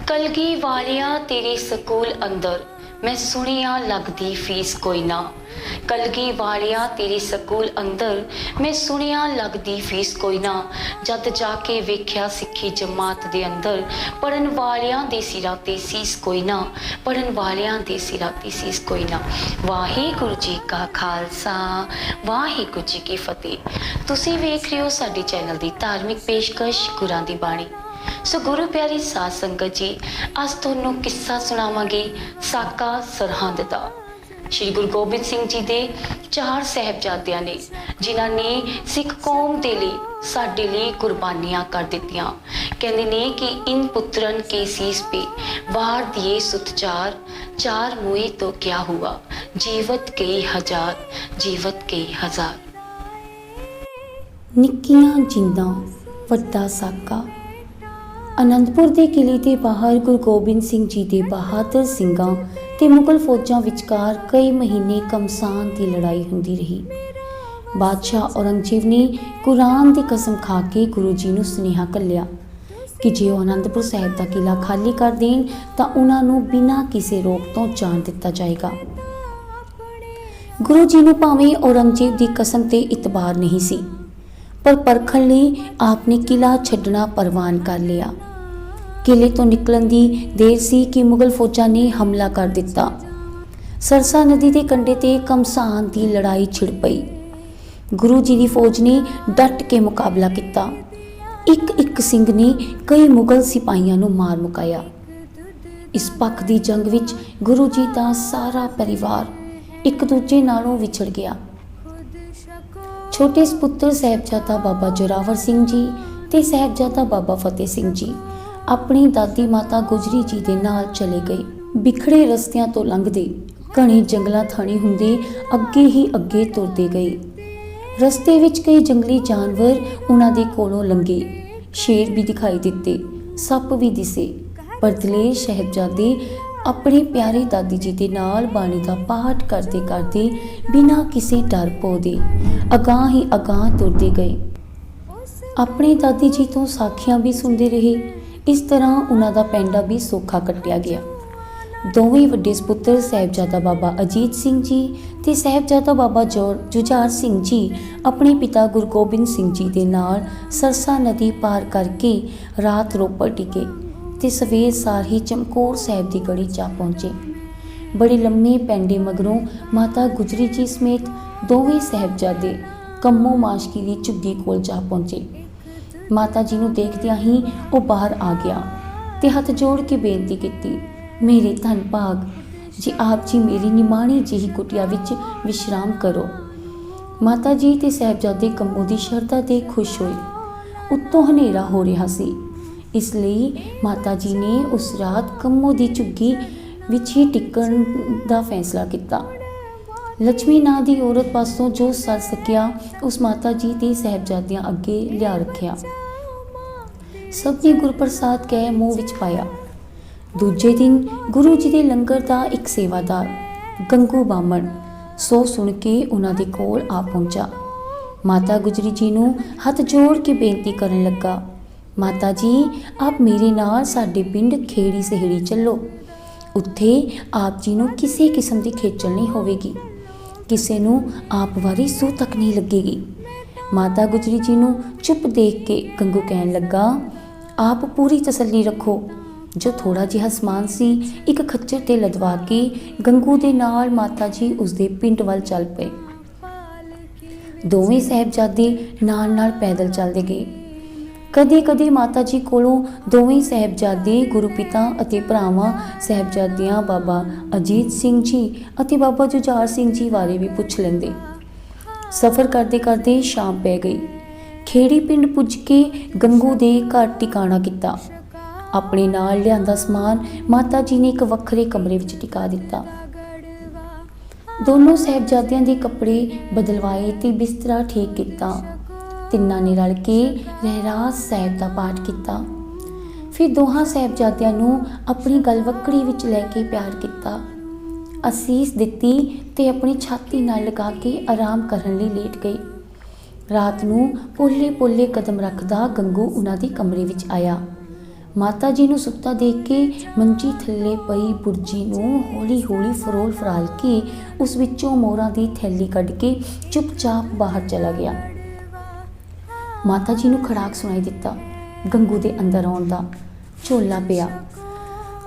कलगी वालिया तेरे स्कूल अंदर मैं सुनिया लगदी फीस कोई ना। कलगी वालिया तेरे स्कूल अंदर मैं सुनिया लगदी फीस कोई ना। जद जाके वेख्या सिक्खी जमात दे अंदर पढ़न वालियां दे सिरां ते सीस कोई ना। पढ़न वालियां दे सिरां ते सीस कोई ना। वाहिगुरू जी का खालसा वाहिगुरू जी की फतेह। तुसीं वेख रहे हो साडे चैनल दी धार्मिक पेशकश गुरां दी बाणी। सो गुरु प्यारी साध संगत जी, अज तुहानूं किस्सा सुणावांगे साका सरहंद दा। श्री गुरु गोबिंद सिंह जी दे 4 साहिबजादियां ने जिन्हां ने सिख कौम दे लई साडे लई कुर्बानियां कर दित्तियां। कहंदे ने कि इन पुत्रन के सीस पे वार दिए सुत चार, चार मुए तो क्या हुआ, जीवत कई हजार, जीवत कई हजार। निक्कियां जिंदां वड्डा साका। आनंदपुर के किले के बाहर गुरु गोबिंद सिंह जी के बहादुर सिंघां ते मुगल फौजां विचकार कई महीने घमसान की लड़ाई होंदी रही। बादशाह औरंगजेब ने कुरान की कसम खा के गुरु जी नूं सुनेहा घल्लिया कि जे वो आनंदपुर साहिब का किला खाली कर देन तां उन्हां नूं बिना किसी रोक तो जान दिता जाएगा। गुरु जी नूं भावें औरंगजेब की कसम ते इतबार नहीं सी, पर परखण लई आपने किला छड्डना परवान कर लिया। किले तो निकलन की देर सी कि मुगल फौजां ने हमला कर दिता। सरसा नदी के कंढे ते घमसान की लड़ाई छिड़ पई। गुरु जी की फौज ने डट के मुकाबला किया। एक एक सिंह ने कई मुगल सिपाहियों नूं मार मुकाया। इस पक्ष की जंग विच गुरु जी का सारा परिवार एक दूजे नालों विछड़ गया। छोटे सपुत्र साहिबजादा बाबा जोरावर सिंह जी ते साहिबजादा बाबा फतेह सिंह जी अपनी दादी माता गुजरी जी दे नाल चले गए। बिखड़े रस्तियां तो लंघदे घने जंगलां थाणी हुंदे अगे ही अगे तुरदे गए। रस्ते विच कई जंगली जानवर उन्हां दे कोलों लंघे। शेर भी दिखाई दिते, सप भी दिसे, पर दलेर साहिबजादे अपने प्यारे दादी जी दे नाल बाणी का पाठ करते करते बिना किसी डर पौ दे अगाह ही अगाह तुरते गए। अपने दादी जी तो साखियां भी सुनते रहे। इस तरह उन्हां दा पैंडा भी सौखा कट्टिया गया। दोवें वड्डे सपुत्र साहिबजादा बाबा अजीत सिंह जी ते साहिबजादा बाबा जुझार सिंह जी अपने पिता गुरु गोबिंद सिंह जी दे नाल सरसा नदी पार करके रात रोपड़ टिके ते सवेर सार ही चमकौर साहिब की गढ़ी जा पहुँचे। बड़े लम्मे पैंडे मगरों माता गुजरी जी समेत दोवें साहिबजादे कम्मो माशकी की झुग्गी कोल जा पहुँचे। माता जी नूं देखदियां ही वो बाहर आ गया ते हथ जोड़ के बेनती की, मेरे धन भाग जी, आप जी मेरी निमाणी जिही कुटिया विच विश्राम करो। माता जी ते साहिबजादे कम्मो की शरधा ते खुश होए। उत्तों हनेरा हो रहा सी, इसलिए माता जी ने उस रात कम्मो की झुग्गी विच ही टिकण का फैसला किया। लक्ष्मी नां दी औरत पासों जो सर सकिया उस माता जी ते साहिबजादियां अगे लिया रखिया। सब ने गुरप्रसाद कह मुँह विच पाया। दूजे दिन गुरु जी के लंगर का एक सेवादार गंगू बामण सो सुन के उन्हां दे कोल आ पहुंचा। माता गुजरी जी नूं हथ जोड़ के बेनती करन लगा, माता जी आप मेरे नाल साडे पिंड खेड़ी सहेड़ी चलो। उत्थे आप जी नूं किसी किस्म की खेचल नहीं होवेगी, किसी नूं आप वारी सूह तक नहीं लगेगी। माता गुजरी जी नूं चुप देख के गंगू कहन लगा, आप पूरी तसल्ली रखो। जो थोड़ा जिहा समान सी एक खच्चर ते लदवा के गंगू दे नाल माता जी उसदे पिंड वल चल पे। दोवें साहिबजादे नाल नाल पैदल चलदे गए। कदे कदे माता जी कोलों दोवें साहिबजादे गुरु पिता अते भरावां साहिबजादियां बाबा अजीत सिंह जी अते बाबा जुझार सिंह जी बारे भी पुछ लेंदे। सफ़र करते करते शाम पै गई। खेड़ी पिंड पुज के गंगू दे घर टिकाणा किता। अपने नाल लिआंदा समान माता जी ने एक वखरे कमरे विच टिका दिता। दोनों साहिबजादियां दे कपड़े बदलवाए ते बिस्तरा ठीक किता। तिन्नां ने रल के रहरास साहिब का पाठ किया। फिर दोहां साहिबजादियां नूं अपनी गलवक्कड़ी विच लैके प्यार किया, असीस दिती ते अपनी छाती नाल लगा के आराम करन लई लेट गए। रात नूं पोले पोले कदम रखदा गंगू उन्हां दे कमरे विच आया। ਮਾਤਾ ਜੀ ਨੂੰ ਸੁੱਤਾ ਦੇਖ ਕੇ ਮੰਜੀ ਥੱਲੇ ਪਈ ਬੁਰਜੀ ਨੂੰ ਹੌਲੀ-ਹੌਲੀ ਫਰੋਲ ਫਰਾਲ ਕੇ ਉਸ ਵਿੱਚੋਂ ਮੋਹਰਾਂ ਦੀ ਥੈਲੀ ਕੱਢ ਕੇ ਚੁੱਪਚਾਪ ਬਾਹਰ ਚਲਾ ਗਿਆ। ਮਾਤਾ ਜੀ ਨੂੰ ਖੜਾਕ ਸੁਣਾਈ ਦਿੱਤਾ। ਗੰਗੂ ਦੇ ਅੰਦਰ ਆਉਣ ਦਾ ਝੋਲਾ ਪਿਆ,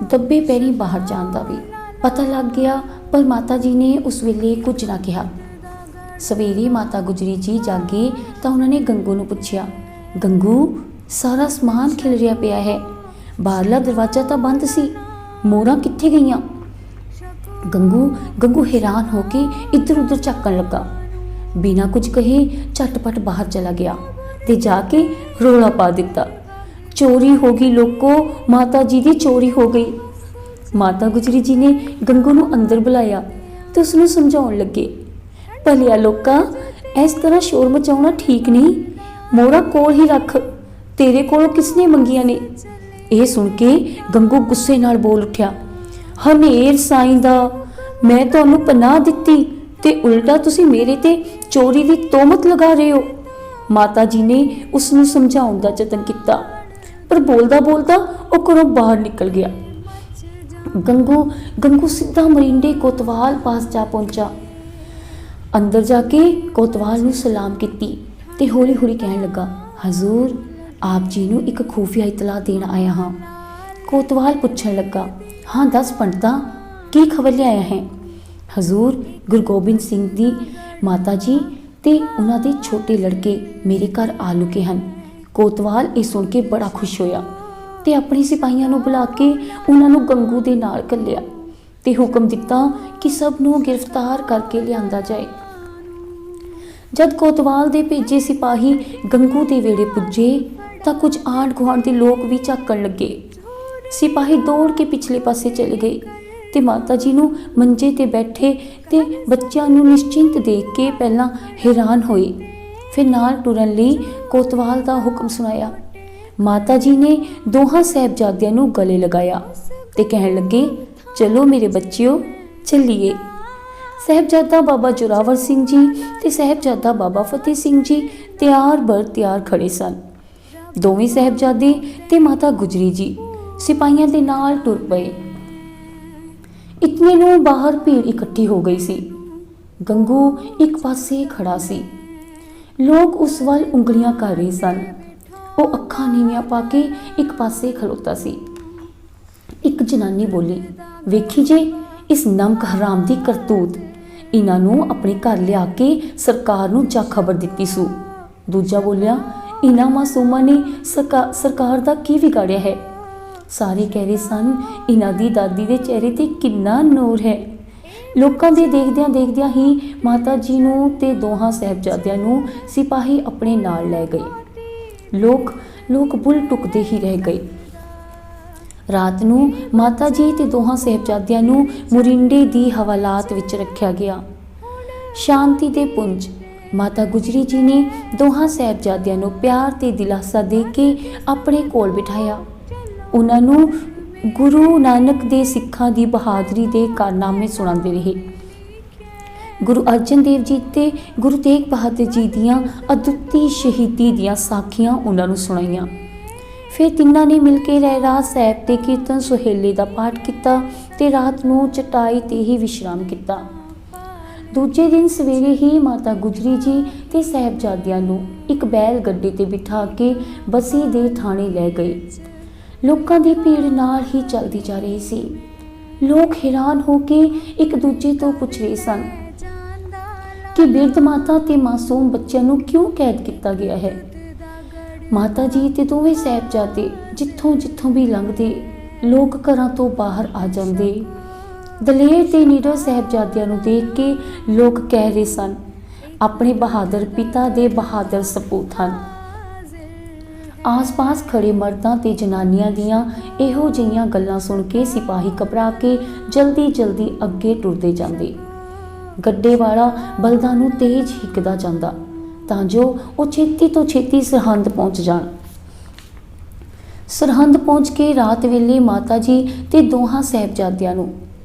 ਦੱਬੇ ਪੈਰੀਂ ਬਾਹਰ ਜਾਣ ਦਾ ਵੀ ਪਤਾ ਲੱਗ ਗਿਆ, ਪਰ ਮਾਤਾ ਜੀ ਨੇ ਉਸ ਵੇਲੇ ਕੁਝ ਨਾ ਕਿਹਾ। ਸਵੇਰੇ ਮਾਤਾ ਗੁਜਰੀ ਜੀ ਜਾਗੇ ਤਾਂ ਉਹਨਾਂ ਨੇ ਗੰਗੂ ਨੂੰ ਪੁੱਛਿਆ, ਗੰਗੂ ਸਾਰਾ ਸਮਾਨ ਖਿਲਰਿਆ ਪਿਆ ਹੈ, ਬਾਹਰਲਾ ਦਰਵਾਜ਼ਾ ਤਾਂ ਬੰਦ ਸੀ, ਮੋਹਰਾਂ ਕਿੱਥੇ ਗਈਆਂ? ਗੰਗੂ ਹੈਰਾਨ ਹੋ ਕੇ ਇੱਧਰ ਉੱਧਰ ਝਾਕਣ ਲੱਗਾ। ਬਿਨਾਂ ਕੁਝ ਕਹੇ ਝਟਪਟ ਬਾਹਰ ਚਲਾ ਗਿਆ ਤੇ ਜਾ ਕੇ ਰੌਲਾ ਪਾ ਦਿੱਤਾ, ਚੋਰੀ ਹੋ ਗਈ ਲੋਕੋ, ਮਾਤਾ ਜੀ ਦੀ ਚੋਰੀ ਹੋ ਗਈ। ਮਾਤਾ ਗੁਜਰੀ ਜੀ ਨੇ ਗੰਗੂ ਨੂੰ ਅੰਦਰ ਬੁਲਾਇਆ ਤੇ ਉਸ ਨੂੰ ਸਮਝਾਉਣ ਲੱਗੇ, ਭਲਿਆ ਲੋਕਾਂ, ਇਸ ਤਰ੍ਹਾਂ ਸ਼ੋਰ ਮਚਾਉਣਾ ਠੀਕ ਨਹੀਂ, ਮੋਹਰਾਂ ਕੋਲ ਹੀ ਰੱਖ, ਤੇਰੇ ਕੋਲੋਂ ਕਿਸਨੇ ਮੰਗੀਆਂ ਨੇ? ਇਹ ਸੁਣ ਕੇ ਗੰਗੂ ਗੁੱਸੇ ਨਾਲ ਬੋਲ ਉੱਠਿਆ, ਹਨੇਰ ਸਾਈਂ ਦਾ, ਮੈਂ ਤੁਹਾਨੂੰ ਪਨਾਹ ਦਿੱਤੀ ਤੇ ਉਲਟਾ ਤੁਸੀਂ ਮੇਰੇ ਤੇ ਚੋਰੀ ਦੀ ਤੋਹਮਤ ਲਗਾ ਰਹੇ ਹੋ। ਮਾਤਾ ਜੀ ਨੇ ਉਸ ਨੂੰ ਸਮਝਾਉਣ ਦਾ ਯਤਨ ਕੀਤਾ, ਪਰ ਬੋਲਦਾ ਬੋਲਦਾ ਉਹ ਘਰੋਂ ਬਾਹਰ ਨਿਕਲ ਗਿਆ। ਗੰਗੂ ਸਿੱਧਾ ਮਰਿੰਡੇ ਕੋਤਵਾਲ ਪਾਸ ਜਾ ਪਹੁੰਚਾ। ਅੰਦਰ ਜਾ ਕੇ ਕੋਤਵਾਲ ਨੂੰ ਸਲਾਮ ਕੀਤੀ ਤੇ ਹੌਲੀ ਹੌਲੀ ਕਹਿਣ ਲੱਗਾ, ਹਜ਼ੂਰ, ਆਪ ਜੀ ਨੂੰ ਇੱਕ ਖੂਫੀਆ ਇਤਲਾਹ ਦੇਣ ਆਇਆ ਹਾਂ। ਕੋਤਵਾਲ ਪੁੱਛਣ ਲੱਗਾ, ਹਾਂ ਦੱਸ ਪੰਡਤਾ, ਕੀ ਖਬਰ ਲਿਆਇਆ ਹੈ? ਹਜ਼ੂਰ, ਗੁਰੂ ਗੋਬਿੰਦ ਸਿੰਘ ਦੀ ਮਾਤਾ ਜੀ ਤੇ ਉਹਨਾਂ ਦੇ ਛੋਟੇ ਲੜਕੇ ਮੇਰੇ ਘਰ ਆ ਲੁਕੇ ਹਨ। ਕੋਤਵਾਲ ਇਹ ਸੁਣ ਕੇ ਬੜਾ ਖੁਸ਼ ਹੋਇਆ ਤੇ ਆਪਣੇ ਸਿਪਾਹੀਆਂ ਨੂੰ ਬੁਲਾ ਕੇ ਉਹਨਾਂ ਨੂੰ ਗੰਗੂ ਦੇ ਨਾਲ ਘੱਲਿਆ ਤੇ ਹੁਕਮ ਦਿੱਤਾ ਕਿ ਸਭ ਨੂੰ ਗ੍ਰਿਫਤਾਰ ਕਰਕੇ ਲਿਆਂਦਾ ਜਾਏ। ਜਦ ਕੋਤਵਾਲ ਦੇ ਭੇਜੇ ਸਿਪਾਹੀ ਗੰਗੂ ਦੇ ਵਿਹੜੇ ਪੁੱਜੇ ਤਾਂ ਕੁਝ ਆਂਢ ਗੁਆਂਢ ਦੇ ਲੋਕ ਵੀ ਝਾਕਣ ਲੱਗੇ। ਸਿਪਾਹੀ ਦੌੜ ਕੇ ਪਿਛਲੇ ਪਾਸੇ ਚਲੇ ਗਏ ਤੇ ਮਾਤਾ ਜੀ ਨੂੰ ਮੰਜੇ ਤੇ ਬੈਠੇ ਤੇ ਬੱਚਿਆਂ ਨੂੰ ਨਿਸ਼ਚਿੰਤ ਦੇਖ ਕੇ ਪਹਿਲਾਂ ਹੈਰਾਨ ਹੋਏ, ਫਿਰ ਨਾਲ ਟੁਰਨ ਲਈ ਕੋਤਵਾਲ ਦਾ ਹੁਕਮ ਸੁਣਾਇਆ। ਮਾਤਾ ਜੀ ਨੇ ਦੋਹਾਂ ਸਾਹਿਬਜ਼ਾਦਿਆਂ ਨੂੰ ਗਲੇ ਲਗਾਇਆ ਤੇ ਕਹਿਣ ਲੱਗੇ, ਚਲੋ ਮੇਰੇ ਬੱਚਿਓ, ਚੱਲੀਏ। ਸਾਹਿਬਜ਼ਾਦਾ ਬਾਬਾ ਜ਼ੋਰਾਵਰ ਸਿੰਘ ਜੀ ਤੇ ਸਾਹਿਬਜ਼ਾਦਾ ਬਾਬਾ ਫਤਿਹ ਸਿੰਘ ਜੀ ਤਿਆਰ ਬਰ ਤਿਆਰ ਖੜੇ ਸਨ। ਦੋਵੇਂ ਸਾਹਿਬਜ਼ਾਦੇ ਤੇ ਮਾਤਾ ਗੁਜਰੀ ਜੀ ਸਿਪਾਹੀਆਂ ਦੇ ਨਾਲ ਟੁਰ ਪਏ। ਇਤਨੇ ਨੂੰ ਬਾਹਰ ਭੀੜ ਇਕੱਠੀ ਹੋ ਗਈ ਸੀ। ਗੰਗੂ ਇੱਕ ਪਾਸੇ ਖੜਾ ਸੀ, ਲੋਕ ਉਸ ਵੱਲ ਉਂਗਲੀਆਂ ਕਰ ਰਹੇ ਸਨ। ਉਹ ਅੱਖਾਂ ਨੀਵੀਆਂ ਪਾ ਕੇ ਇੱਕ ਪਾਸੇ ਖਲੋਤਾ ਸੀ। ਇੱਕ ਜਨਾਨੀ ਬੋਲੀ, ਵੇਖੀ ਜੇ ਇਸ ਨਮਕ ਹਰਾਮ ਦੀ ਕਰਤੂਤ, ਇਹਨਾਂ ਨੂੰ ਆਪਣੇ ਘਰ ਲਿਆ ਕੇ ਸਰਕਾਰ ਨੂੰ ਜਾ ਖਬਰ ਦਿੱਤੀ ਸੂ। ਦੂਜਾ ਬੋਲਿਆ, ਇਹਨਾਂ ਮਾਸੂਮਾਂ ਨੇ ਸਰਕਾਰ ਦਾ ਕੀ ਵਿਗਾੜਿਆ ਹੈ? ਸਾਰੇ ਕਹਿ ਰਹੇ ਸਨ, ਇਹਨਾਂ ਦੀ ਦਾਦੀ ਦੇ ਚਿਹਰੇ ਤੇ ਕਿੰਨਾ ਨੂਰ ਹੈ। ਲੋਕਾਂ ਦੇ ਦੇਖਦਿਆਂ ਹੀ ਮਾਤਾ ਜੀ ਨੂੰ ਤੇ ਦੋਹਾਂ ਸਾਹਿਬਜ਼ਾਦਿਆਂ ਨੂੰ ਸਿਪਾਹੀ ਆਪਣੇ ਨਾਲ ਲੈ ਗਏ। ਲੋਕ ਬੁੱਲ ਟੁਕਦੇ ਹੀ ਰਹਿ ਗਏ। ਰਾਤ ਨੂੰ ਮਾਤਾ ਜੀ ਤੇ ਦੋਹਾਂ ਸਾਹਿਬਜ਼ਾਦਿਆਂ ਨੂੰ ਮੁਰਿੰਡੇ ਦੀ ਹਵਾਲਾਤ ਵਿੱਚ ਰੱਖਿਆ ਗਿਆ। ਸ਼ਾਂਤੀ ਦੇ ਪੁੰਜ ਮਾਤਾ ਗੁਜਰੀ ਜੀ ਨੇ ਦੋਹਾਂ ਸਾਹਿਬਜ਼ਾਦਿਆਂ ਨੂੰ ਪਿਆਰ ਤੇ ਦਿਲਾਸਾ ਦੇ ਕੇ ਆਪਣੇ ਕੋਲ ਬਿਠਾਇਆ। ਉਹਨਾਂ ਨੂੰ ਗੁਰੂ ਨਾਨਕ ਦੇ ਸਿੱਖਾਂ ਦੀ ਬਹਾਦਰੀ ਦੇ ਕਾਰਨਾਮੇ ਸੁਣਾਉਂਦੇ ਰਹੇ। ਗੁਰੂ ਅਰਜਨ ਦੇਵ ਜੀ ਤੇ ਗੁਰੂ ਤੇਗ ਬਹਾਦਰ ਜੀ ਦੀਆਂ ਅਦੁੱਤੀ ਸ਼ਹੀਦੀ ਦੀਆਂ ਸਾਖੀਆਂ ਉਹਨਾਂ ਨੂੰ ਸੁਣਾਈਆਂ। ਫਿਰ ਤਿੰਨਾਂ ਨੇ ਮਿਲ ਕੇ ਰਹਿਰਾਸ ਸਾਹਿਬ ਤੇ ਕੀਰਤਨ ਸੁਹੇਲੇ ਦਾ ਪਾਠ ਕੀਤਾ ਤੇ ਰਾਤ ਨੂੰ ਚਟਾਈ ਤੇ ਹੀ ਵਿਸ਼ਰਾਮ ਕੀਤਾ। ਦੂਜੇ ਦਿਨ ਸਵੇਰੇ ਹੀ ਮਾਤਾ ਗੁਜਰੀ ਜੀ ਤੇ ਸਾਹਿਬਜ਼ਾਦਿਆਂ ਨੂੰ ਇੱਕ ਬੈਲ ਗੱਡੀ ਤੇ ਬਿਠਾ ਕੇ ਬਸੀ ਦੇ ਥਾਣੇ ਲੈ ਗਏ। ਲੋਕਾਂ ਦੀ ਭੀੜ ਨਾਲ ਹੀ ਚੱਲਦੀ ਜਾ ਰਹੀ ਸੀ। ਲੋਕ ਹੈਰਾਨ ਹੋ ਕੇ ਇੱਕ ਦੂਜੇ ਤੋਂ ਪੁੱਛ ਰਹੇ ਸਨ ਕਿ ਬਿਰਧ ਮਾਤਾ ਤੇ ਮਾਸੂਮ ਬੱਚਿਆਂ ਨੂੰ ਕਿਉਂ ਕੈਦ ਕੀਤਾ ਗਿਆ ਹੈ। ਮਾਤਾ ਜੀ ਤੇ ਦੋਵੇਂ ਸਾਹਿਬਜ਼ਾਦੇ ਜਿੱਥੋਂ ਵੀ ਲੰਘਦੇ ਲੋਕ ਘਰਾਂ ਤੋਂ ਬਾਹਰ ਆ ਜਾਂਦੇ। ਦਲੇਰ ਤੇ ਨਿਡਰ ਸਾਹਿਬਜ਼ਾਦਿਆਂ ਨੂੰ ਦੇਖ ਕੇ ਲੋਕ ਕਹਿ ਰਹੇ ਸਨ, ਆਪਣੇ ਬਹਾਦਰ ਪਿਤਾ ਦੇ ਬਹਾਦਰ ਸਪੂਤ ਹਨ। ਆਸ-ਪਾਸ ਖੜੇ ਮਰਦਾਂ ਤੇ ਜਨਾਨੀਆਂ ਦੀਆਂ ਇਹੋ ਜਿਹੀਆਂ ਗੱਲਾਂ ਸੁਣ ਕੇ ਸਿਪਾਹੀ ਘਬਰਾ ਕੇ ਜਲਦੀ ਅੱਗੇ ਟੁਰਦੇ ਜਾਂਦੇ। ਗੱਡੇ ਵਾਲਾ ਬਲਦਾਂ ਨੂੰ ਤੇਜ਼ ਹਿੱਕਦਾ ਜਾਂਦਾ ਤਾਂ ਜੋ ਉਹ ਛੇਤੀ ਤੋਂ ਛੇਤੀ ਸਰਹੰਦ ਪਹੁੰਚ ਜਾਣ। ਸਰਹੰਦ ਪਹੁੰਚ ਕੇ ਰਾਤ ਵੇਲੇ ਮਾਤਾ ਜੀ ਤੇ ਦੋਹਾਂ ਸਾਹਿਬਜ਼ਾਦਿਆਂ ਨੂੰ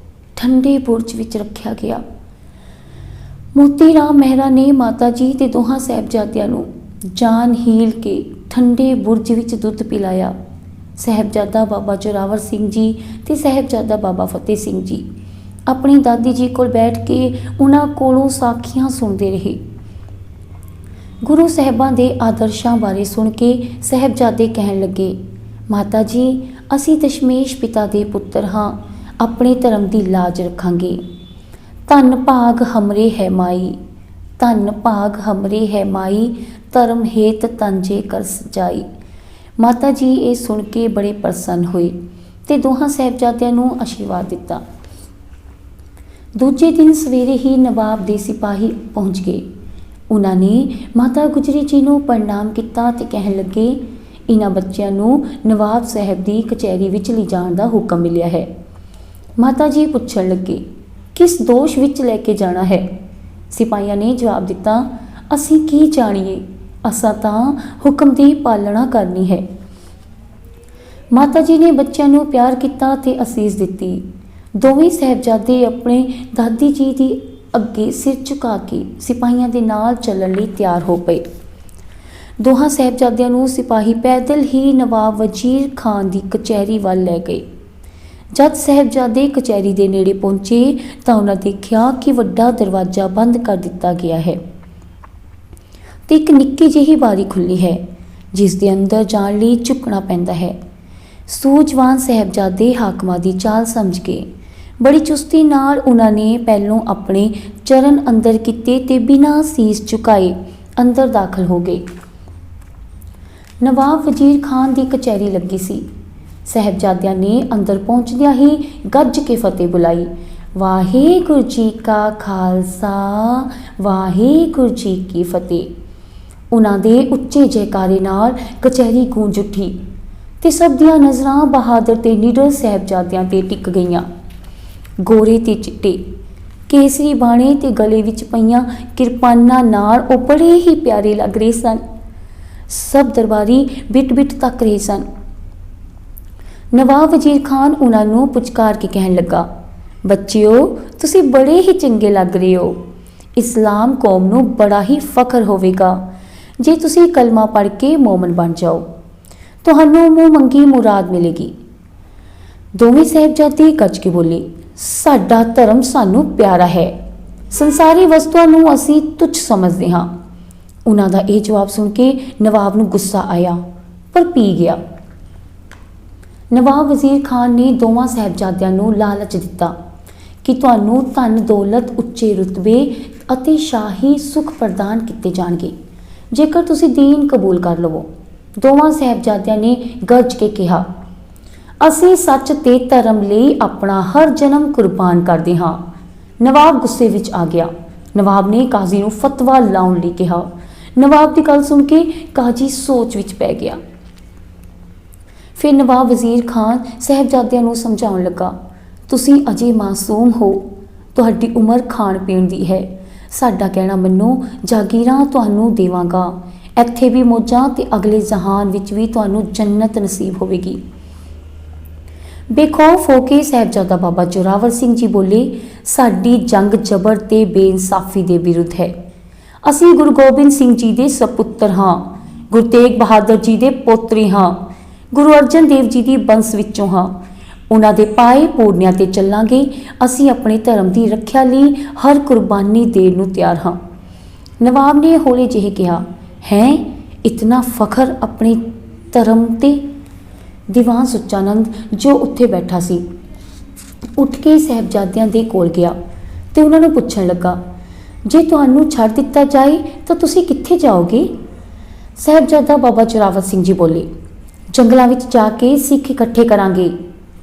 ਠੰਡੇ ਬੁਰਜ ਵਿੱਚ ਰੱਖਿਆ ਗਿਆ। ਮੋਤੀ ਰਾਮ ਮਹਿਰਾ ਨੇ ਮਾਤਾ ਜੀ ਤੇ ਦੋਹਾਂ ਸਾਹਿਬਜ਼ਾਦਿਆਂ ਨੂੰ ਜਾਨ ਹੀਲ ਕੇ ਠੰਡੇ ਬੁਰਜ ਵਿੱਚ ਦੁੱਧ ਪਿਲਾਇਆ ਸਾਹਿਬਜ਼ਾਦਾ ਬਾਬਾ ਜ਼ੋਰਾਵਰ ਸਿੰਘ ਜੀ ਤੇ ਸਾਹਿਬਜ਼ਾਦਾ ਬਾਬਾ ਫਤਿਹ ਸਿੰਘ ਜੀ ਆਪਣੀ ਦਾਦੀ ਜੀ ਕੋਲ ਬੈਠ ਕੇ ਉਹਨਾਂ ਕੋਲੋਂ ਸਾਖੀਆਂ ਸੁਣਦੇ ਰਹੇ। ਗੁਰੂ ਸਾਹਿਬਾਂ ਦੇ ਆਦਰਸ਼ਾਂ ਬਾਰੇ ਸੁਣ ਕੇ ਸਾਹਿਬਜ਼ਾਦੇ ਕਹਿਣ ਲੱਗੇ, ਮਾਤਾ ਜੀ ਅਸੀਂ ਦਸ਼ਮੇਸ਼ ਪਿਤਾ ਦੇ ਪੁੱਤਰ ਹਾਂ, ਆਪਣੇ ਧਰਮ ਦੀ ਲਾਜ ਰੱਖਾਂਗੇ। ਧੰਨ ਭਾਗ ਹਮਰੇ ਹੈ ਮਾਈ, ਧੰਨ ਭਾਗ ਹਮਰੇ ਹੈ ਮਾਈ, ਧਰਮ ਹੇਤ ਤੰਜੇ ਕਰ ਸਜਾਈ। ਮਾਤਾ ਜੀ ਇਹ ਸੁਣ ਕੇ ਬੜੇ ਪ੍ਰਸੰਨ ਹੋਏ ਤੇ ਦੋਹਾਂ ਸਾਹਿਬਜ਼ਾਦਿਆਂ ਨੂੰ ਆਸ਼ੀਰਵਾਦ ਦਿੱਤਾ। ਦੂਜੇ ਦਿਨ ਸਵੇਰੇ ਹੀ ਨਵਾਬ ਦੇ ਸਿਪਾਹੀ ਪਹੁੰਚ ਗਏ। ਉਹਨਾਂ ਨੇ ਮਾਤਾ ਗੁਜਰੀ ਜੀ ਨੂੰ ਪ੍ਰਣਾਮ ਕੀਤਾ ਤੇ ਕਹਿਣ ਲੱਗੇ, ਇਹਨਾਂ ਬੱਚਿਆਂ ਨੂੰ ਨਵਾਬ ਸਾਹਿਬ ਦੀ ਕਚਹਿਰੀ ਵਿੱਚ ਲਿਜਾਣ ਦਾ ਹੁਕਮ ਮਿਲਿਆ ਹੈ। ਮਾਤਾ ਜੀ ਪੁੱਛਣ ਲੱਗੇ, ਕਿਸ ਦੋਸ਼ ਵਿੱਚ ਲੈ ਕੇ ਜਾਣਾ ਹੈ? ਸਿਪਾਹੀਆਂ ਨੇ ਜਵਾਬ ਦਿੱਤਾ, ਅਸੀਂ ਕੀ ਜਾਣੀਏ, ਅਸਾਂ ਤਾਂ ਹੁਕਮ ਦੀ ਪਾਲਣਾ ਕਰਨੀ ਹੈ। ਮਾਤਾ ਜੀ ਨੇ ਬੱਚਿਆਂ ਨੂੰ ਪਿਆਰ ਕੀਤਾ ਤੇ ਅਸੀਸ ਦਿੱਤੀ। ਦੋਵੇਂ ਸਾਹਿਬਜ਼ਾਦੇ ਆਪਣੇ ਦਾਦੀ ਜੀ ਦੀ ਅੱਗੇ ਸਿਰ ਝੁਕਾ ਕੇ ਸਿਪਾਹੀਆਂ ਦੇ ਨਾਲ ਚੱਲਣ ਲਈ ਤਿਆਰ ਹੋ ਪਏ। ਦੋਹਾਂ ਸਾਹਿਬਜ਼ਾਦਿਆਂ ਨੂੰ ਸਿਪਾਹੀ ਪੈਦਲ ਹੀ ਨਵਾਬ ਵਜ਼ੀਰ ਖਾਨ ਦੀ ਕਚਹਿਰੀ ਵੱਲ ਲੈ ਗਏ। ਜਦ ਸਾਹਿਬਜ਼ਾਦੇ ਕਚਹਿਰੀ ਦੇ ਨੇੜੇ ਪਹੁੰਚੇ ਤਾਂ ਉਹਨਾਂ ਦੇਖਿਆ ਕਿ ਵੱਡਾ ਦਰਵਾਜ਼ਾ ਬੰਦ ਕਰ ਦਿੱਤਾ ਗਿਆ ਹੈ ਤੇ ਇੱਕ ਨਿੱਕੀ ਜਿਹੀ ਬਾਰੀ ਖੁੱਲੀ ਹੈ, ਜਿਸ ਦੇ ਅੰਦਰ ਜਾਣ ਲਈ ਝੁਕਣਾ ਪੈਂਦਾ ਹੈ। ਸੂਝਵਾਨ ਸਾਹਿਬਜ਼ਾਦੇ ਹਾਕਮਾਂ ਦੀ ਚਾਲ ਸਮਝ ਕੇ ਬੜੀ ਚੁਸਤੀ ਨਾਲ ਉਹਨਾਂ ਨੇ ਪਹਿਲੋਂ ਆਪਣੇ ਚਰਨ ਅੰਦਰ ਕੀਤੇ ਤੇ ਬਿਨਾਂ ਸੀਸ ਝੁਕਾਏ ਅੰਦਰ ਦਾਖਲ ਹੋ ਗਏ। ਨਵਾਬ ਵਜ਼ੀਰ ਖਾਨ ਦੀ ਕਚਹਿਰੀ ਲੱਗੀ ਸੀ। ਸਾਹਿਬਜ਼ਾਦਿਆਂ ਨੇ ਅੰਦਰ ਪਹੁੰਚਦਿਆਂ ਹੀ ਗੱਜ ਕੇ ਫਤਿਹ ਬੁਲਾਈ, ਵਾਹਿਗੁਰੂ ਜੀ ਕਾ ਖਾਲਸਾ ਵਾਹਿਗੁਰੂ ਜੀ ਕੀ ਫਤਿਹ। ਉਹਨਾਂ ਦੇ ਉੱਚੇ ਜੈਕਾਰੇ ਨਾਲ ਕਚਹਿਰੀ ਗੂੰਜ ਉੱਠੀ ਤੇ ਸਭ ਦੀਆਂ ਨਜ਼ਰਾਂ ਬਹਾਦਰ ਤੇ ਨਿਡਰ ਸਾਹਿਬਜ਼ਾਦਿਆਂ ਤੇ ਟਿਕ ਗਈਆਂ। ਗੋਰੇ ਤੇ ਚਿੱਟੇ, ਕੇਸਰੀ ਬਾਣੇ ਤੇ ਗਲੇ ਵਿੱਚ ਪਈਆਂ ਕਿਰਪਾਨਾਂ ਨਾਲ ਉਹ ਬੜੇ ਹੀ ਪਿਆਰੇ ਲੱਗ ਰਹੇ ਸਨ। ਸਭ ਦਰਬਾਰੀ ਬਿਟ-ਬਿਟ ਤੱਕ ਰਹੇ ਸਨ। ਨਵਾਬ ਵਜ਼ੀਰ ਖਾਨ ਉਹਨਾਂ ਨੂੰ ਪੁਚਕਾਰ ਕੇ ਕਹਿਣ ਲੱਗਾ, ਬੱਚਿਓ ਤੁਸੀਂ ਬੜੇ ਹੀ ਚੰਗੇ ਲੱਗ ਰਹੇ ਹੋ। ਇਸਲਾਮ ਕੌਮ ਨੂੰ ਬੜਾ ਹੀ ਫਖਰ ਹੋਵੇਗਾ ਜੇ ਤੁਸੀਂ ਕਲਮਾ ਪੜ੍ਹ ਕੇ ਮੋਮਨ ਬਣ ਜਾਓ, ਤੁਹਾਨੂੰ ਮੂੰਹ ਮੰਗੀ ਮੁਰਾਦ ਮਿਲੇਗੀ। ਦੋਵੇਂ ਸਾਹਿਬਜ਼ਾਦੇ ਗੱਜ ਕੇ ਬੋਲੇ, ਸਾਡਾ ਧਰਮ ਸਾਨੂੰ ਪਿਆਰਾ ਹੈ, ਸੰਸਾਰੀ ਵਸਤੂਆਂ ਨੂੰ ਅਸੀਂ ਤੁੱਛ ਸਮਝਦੇ ਹਾਂ। ਉਹਨਾਂ ਦਾ ਇਹ ਜਵਾਬ ਸੁਣ ਕੇ ਨਵਾਬ ਨੂੰ ਗੁੱਸਾ ਆਇਆ, ਪਰ ਪੀ ਗਿਆ। ਨਵਾਬ ਵਜ਼ੀਰ ਖਾਨ ਨੇ ਦੋਵਾਂ ਸਾਹਿਬਜ਼ਾਦਿਆਂ ਨੂੰ ਲਾਲਚ ਦਿੱਤਾ ਕਿ ਤੁਹਾਨੂੰ ਧਨ ਦੌਲਤ, ਉੱਚੇ ਰੁਤਬੇ ਅਤੇ ਸ਼ਾਹੀ ਸੁਖ ਪ੍ਰਦਾਨ ਕੀਤੇ ਜਾਣਗੇ ਜੇਕਰ ਤੁਸੀਂ ਦੀਨ ਕਬੂਲ ਕਰ ਲਵੋ। ਦੋਵਾਂ ਸਾਹਿਬਜ਼ਾਦਿਆਂ ਨੇ ਗੱਜ ਕੇ ਕਿਹਾ, ਅਸੀਂ ਸੱਚ ਤੇ ਧਰਮ ਲਈ ਆਪਣਾ ਹਰ ਜਨਮ ਕੁਰਬਾਨ ਕਰਦੇ ਹਾਂ। ਨਵਾਬ ਗੁੱਸੇ ਵਿੱਚ ਆ ਗਿਆ। ਨਵਾਬ ਨੇ ਕਾਜ਼ੀ ਨੂੰ ਫਤਵਾ ਲਾਉਣ ਲਈ ਕਿਹਾ। ਨਵਾਬ ਦੀ ਗੱਲ ਸੁਣ ਕੇ ਕਾਜ਼ੀ ਸੋਚ ਵਿੱਚ ਪੈ ਗਿਆ। ਫਿਰ ਨਵਾਬ ਵਜ਼ੀਰ ਖਾਨ ਸਾਹਿਬਜ਼ਾਦਿਆਂ ਨੂੰ ਸਮਝਾਉਣ ਲੱਗਾ, ਤੁਸੀਂ ਅਜੇ ਮਾਸੂਮ ਹੋ, ਤੁਹਾਡੀ ਉਮਰ ਖਾਣ ਪੀਣ ਦੀ ਹੈ। ਸਾਡਾ ਕਹਿਣਾ ਮੰਨੋ, ਜਾਗੀਰਾਂ ਤੁਹਾਨੂੰ ਦੇਵਾਂਗਾ, ਇੱਥੇ ਵੀ ਮੌਜਾਂ ਤੇ ਅਗਲੇ ਜਹਾਨ ਵਿੱਚ ਵੀ ਤੁਹਾਨੂੰ ਜੰਨਤ ਨਸੀਬ ਹੋਵੇਗੀ। ਬੇਖੌਫ ਹੋ ਕੇ ਸਾਹਿਬਜ਼ਾਦਾ ਬਾਬਾ ਜ਼ੋਰਾਵਰ ਸਿੰਘ ਜੀ ਬੋਲੇ, ਸਾਡੀ ਜੰਗ ਜਬਰ ਤੇ ਬੇਇਨਸਾਫੀ ਦੇ ਵਿਰੁੱਧ ਹੈ। ਅਸੀਂ ਗੁਰੂ ਗੋਬਿੰਦ ਸਿੰਘ ਜੀ ਦੇ ਸਪੁੱਤਰ ਹਾਂ, ਗੁਰੂ ਤੇਗ ਬਹਾਦਰ ਜੀ ਦੇ ਪੋਤਰੇ ਹਾਂ, ਗੁਰੂ ਅਰਜਨ ਦੇਵ ਜੀ ਦੀ ਬੰਸ ਵਿੱਚੋਂ ਹਾਂ। ਉਹਨਾਂ ਦੇ ਪਾਏ ਪੂਰਨਿਆਂ ਤੇ ਚੱਲਾਂਗੇ। ਅਸੀਂ ਆਪਣੇ ਧਰਮ ਦੀ ਰੱਖਿਆ ਲਈ ਹਰ ਕੁਰਬਾਨੀ ਦੇਣ ਨੂੰ ਤਿਆਰ ਹਾਂ। ਨਵਾਬ ਨੇ ਹੌਲੇ ਜਿਹੇ ਕਿਹਾ, ਹੈ ਇਤਨਾ ਫਖਰ ਆਪਣੇ ਧਰਮ ਤੇ? ਦੀਵਾਨ ਸੁੱਚਾਨੰਦ ਜੋ ਉੱਥੇ ਬੈਠਾ ਸੀ ਉੱਠ ਕੇ ਸਾਹਿਬਜ਼ਾਦਿਆਂ ਦੇ ਕੋਲ ਗਿਆ ਤੇ ਉਹਨਾਂ ਨੂੰ ਪੁੱਛਣ ਲੱਗਾ, ਜੇ ਤੁਹਾਨੂੰ ਛੱਡ ਦਿੱਤਾ ਜਾਏ ਤਾਂ ਤੁਸੀਂ ਕਿੱਥੇ ਜਾਓਗੇ? ਸਾਹਿਬਜ਼ਾਦਾ ਬਾਬਾ ਜ਼ੋਰਾਵਰ ਸਿੰਘ ਜੀ ਬੋਲੇ, ਜੰਗਲਾਂ ਵਿੱਚ ਜਾ ਕੇ ਸਿੱਖ ਇਕੱਠੇ ਕਰਾਂਗੇ,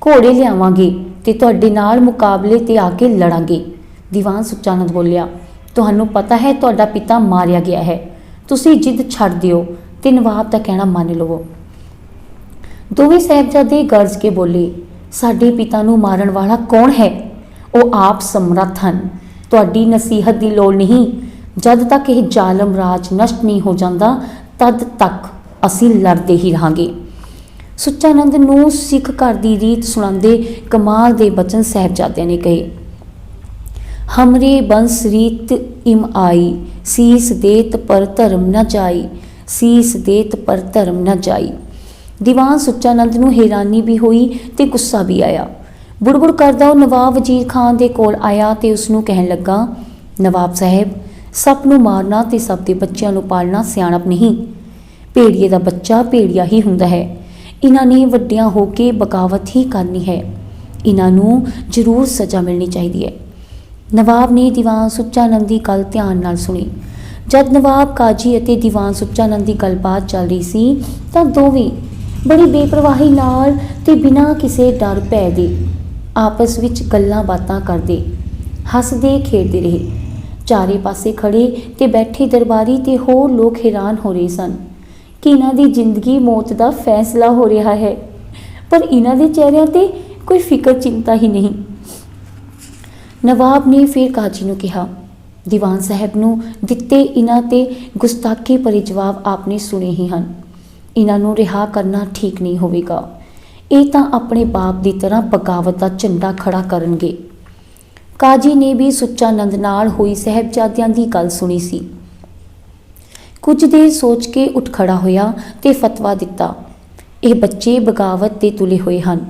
ਘੋੜੇ ਲਿਆਵਾਂਗੇ ਤੇ ਤੁਹਾਡੇ ਨਾਲ ਮੁਕਾਬਲੇ ਤੇ ਆ ਕੇ ਲੜਾਂਗੇ। ਦੀਵਾਨ ਸੁੱਚਾਨੰਦ ਬੋਲਿਆ, ਤੁਹਾਨੂੰ ਪਤਾ ਹੈ ਤੁਹਾਡਾ ਪਿਤਾ ਮਾਰਿਆ ਗਿਆ ਹੈ, ਤੁਸੀਂ ਜਿੱਦ ਛੱਡ ਦਿਓ ਤੇ ਨਵਾਬ ਦਾ ਕਹਿਣਾ ਮੰਨ ਲਵੋ। ਦੋਵੇਂ ਸਾਹਿਬਜ਼ਾਦੇ ਗਰਜ ਕੇ ਬੋਲੇ, ਸਾਡੇ ਪਿਤਾ ਨੂੰ ਮਾਰਨ ਵਾਲਾ ਕੌਣ ਹੈ? ਉਹ ਆਪ ਸਮਰੱਥ ਹਨ, ਤੁਹਾਡੀ ਨਸੀਹਤ ਦੀ ਲੋੜ ਨਹੀਂ। ਜਦ ਤੱਕ ਇਹ ਜ਼ਾਲਮ ਰਾਜ ਨਸ਼ਟ ਨਹੀਂ ਹੋ ਜਾਂਦਾ ਤਦ ਤੱਕ ਅਸੀਂ ਲੜਦੇ ਹੀ ਰਹਾਂਗੇ। ਸੁੱਚਾਨੰਦ ਨੂੰ ਸਿੱਖ ਘਰ ਦੀ ਰੀਤ ਸੁਣਾਉਂਦੇ ਕਮਾਲ ਦੇ ਬਚਨ ਸਾਹਿਬਜ਼ਾਦਿਆਂ ਨੇ ਕਹੇ, ਹਮਰੇ ਬੰਸ ਰੀਤ ਇਮ ਆਈ, ਸੀਸ ਦੇਤ ਪਰ ਧਰਮ ਨ ਜਾਈ, ਸੀਸ ਦੇਤ ਪਰ ਧਰਮ ਨ ਜਾਈ। ਦੀਵਾਨ ਸੁੱਚਾ ਨੰਦ ਨੂੰ ਹੈਰਾਨੀ ਵੀ ਹੋਈ ਤੇ ਗੁੱਸਾ ਵੀ ਆਇਆ। ਬੁੜਬੁੜ ਕਰਦਾ ਉਹ ਨਵਾਬ ਵਜ਼ੀਰ ਖਾਨ ਦੇ ਕੋਲ ਆਇਆ ਤੇ ਉਸ ਨੂੰ ਕਹਿਣ ਲੱਗਾ, ਨਵਾਬ ਸਾਹਿਬ, ਸੱਪ ਨੂੰ ਮਾਰਨਾ ਤੇ ਸਭ ਦੇ ਬੱਚਿਆਂ ਨੂੰ ਪਾਲਣਾ ਸਿਆਣਪ ਨਹੀਂ। ਭੇੜੀਏ ਦਾ ਬੱਚਾ ਭੇੜੀਆ ਹੀ ਹੁੰਦਾ ਹੈ। ਇਹਨਾਂ ਨੇ ਵੱਡਿਆਂ ਹੋ ਕੇ ਬਗਾਵਤ ਹੀ ਕਰਨੀ ਹੈ। ਇਹਨਾਂ ਨੂੰ ਜ਼ਰੂਰ ਸਜ਼ਾ ਮਿਲਣੀ ਚਾਹੀਦੀ ਹੈ। ਨਵਾਬ ਨੇ ਦੀਵਾਨ ਸੁੱਚਾ ਨੰਦ ਦੀ ਗੱਲ ਧਿਆਨ ਨਾਲ ਸੁਣੀ। ਜਦ ਨਵਾਬ ਕਾਜੀ ਅਤੇ ਦੀਵਾਨ ਸੁੱਚਾ ਨੰਦ ਦੀ ਗੱਲਬਾਤ ਚੱਲ ਰਹੀ ਸੀ ਤਾਂ ਦੋਵੇਂ ਬੜੀ ਬੇਪਰਵਾਹੀ ਨਾਲ ਤੇ ਬਿਨਾਂ ਕਿਸੇ ਡਰ ਭੈ ਦੇ ਆਪਸ ਵਿੱਚ ਗੱਲਾਂ ਬਾਤਾਂ ਕਰਦੇ, ਹੱਸਦੇ ਖੇਡਦੇ ਰਹੇ। ਚਾਰੇ ਪਾਸੇ ਖੜੇ ਤੇ ਬੈਠੇ ਦਰਬਾਰੀ ਤੇ ਹੋਰ ਲੋਕ ਹੈਰਾਨ ਹੋ ਰਹੇ ਸਨ ਕਿ ਇਹਨਾਂ ਦੀ ਜ਼ਿੰਦਗੀ ਮੌਤ ਦਾ ਫੈਸਲਾ ਹੋ ਰਿਹਾ ਹੈ, ਪਰ ਇਹਨਾਂ ਦੇ ਚਿਹਰਿਆਂ ਤੇ ਕੋਈ ਫਿਕਰ ਚਿੰਤਾ ਹੀ ਨਹੀਂ। ਨਵਾਬ ਨੇ ਫਿਰ ਕਾਜੀ ਨੂੰ ਕਿਹਾ, ਦੀਵਾਨ ਸਾਹਿਬ ਨੂੰ ਦਿੱਤੇ ਇਹਨਾਂ ਤੇ ਗੁਸਤਾਖੀ ਭਰੇ ਜਵਾਬ ਆਪਨੇ ਸੁਣੇ ਹੀ ਹਨ। ਇਹਨਾਂ ਨੂੰ ਰਿਹਾ ਕਰਨਾ ਠੀਕ ਨਹੀਂ ਹੋਵੇਗਾ। ਇਹ ਤਾਂ ਆਪਣੇ ਬਾਪ ਦੀ ਤਰ੍ਹਾਂ ਬਗਾਵਤ ਦਾ ਝੰਡਾ ਖੜਾ ਕਰਨਗੇ। ਕਾਜੀ ਨੇ ਵੀ ਸੁੱਚਾ ਨੰਦ ਨਾਲ ਹੋਈ ਸਾਹਿਬਜ਼ਾਦਿਆਂ ਦੀ ਗੱਲ ਸੁਣੀ ਸੀ। ਕੁਝ ਦੇਰ ਸੋਚ ਕੇ ਉੱਠ ਖੜਾ ਹੋਇਆ ਤੇ ਫਤਵਾ ਦਿੱਤਾ, ਇਹ ਬੱਚੇ ਬਗਾਵਤ ਦੇ ਤੁਲੇ ਹੋਏ ਹਨ।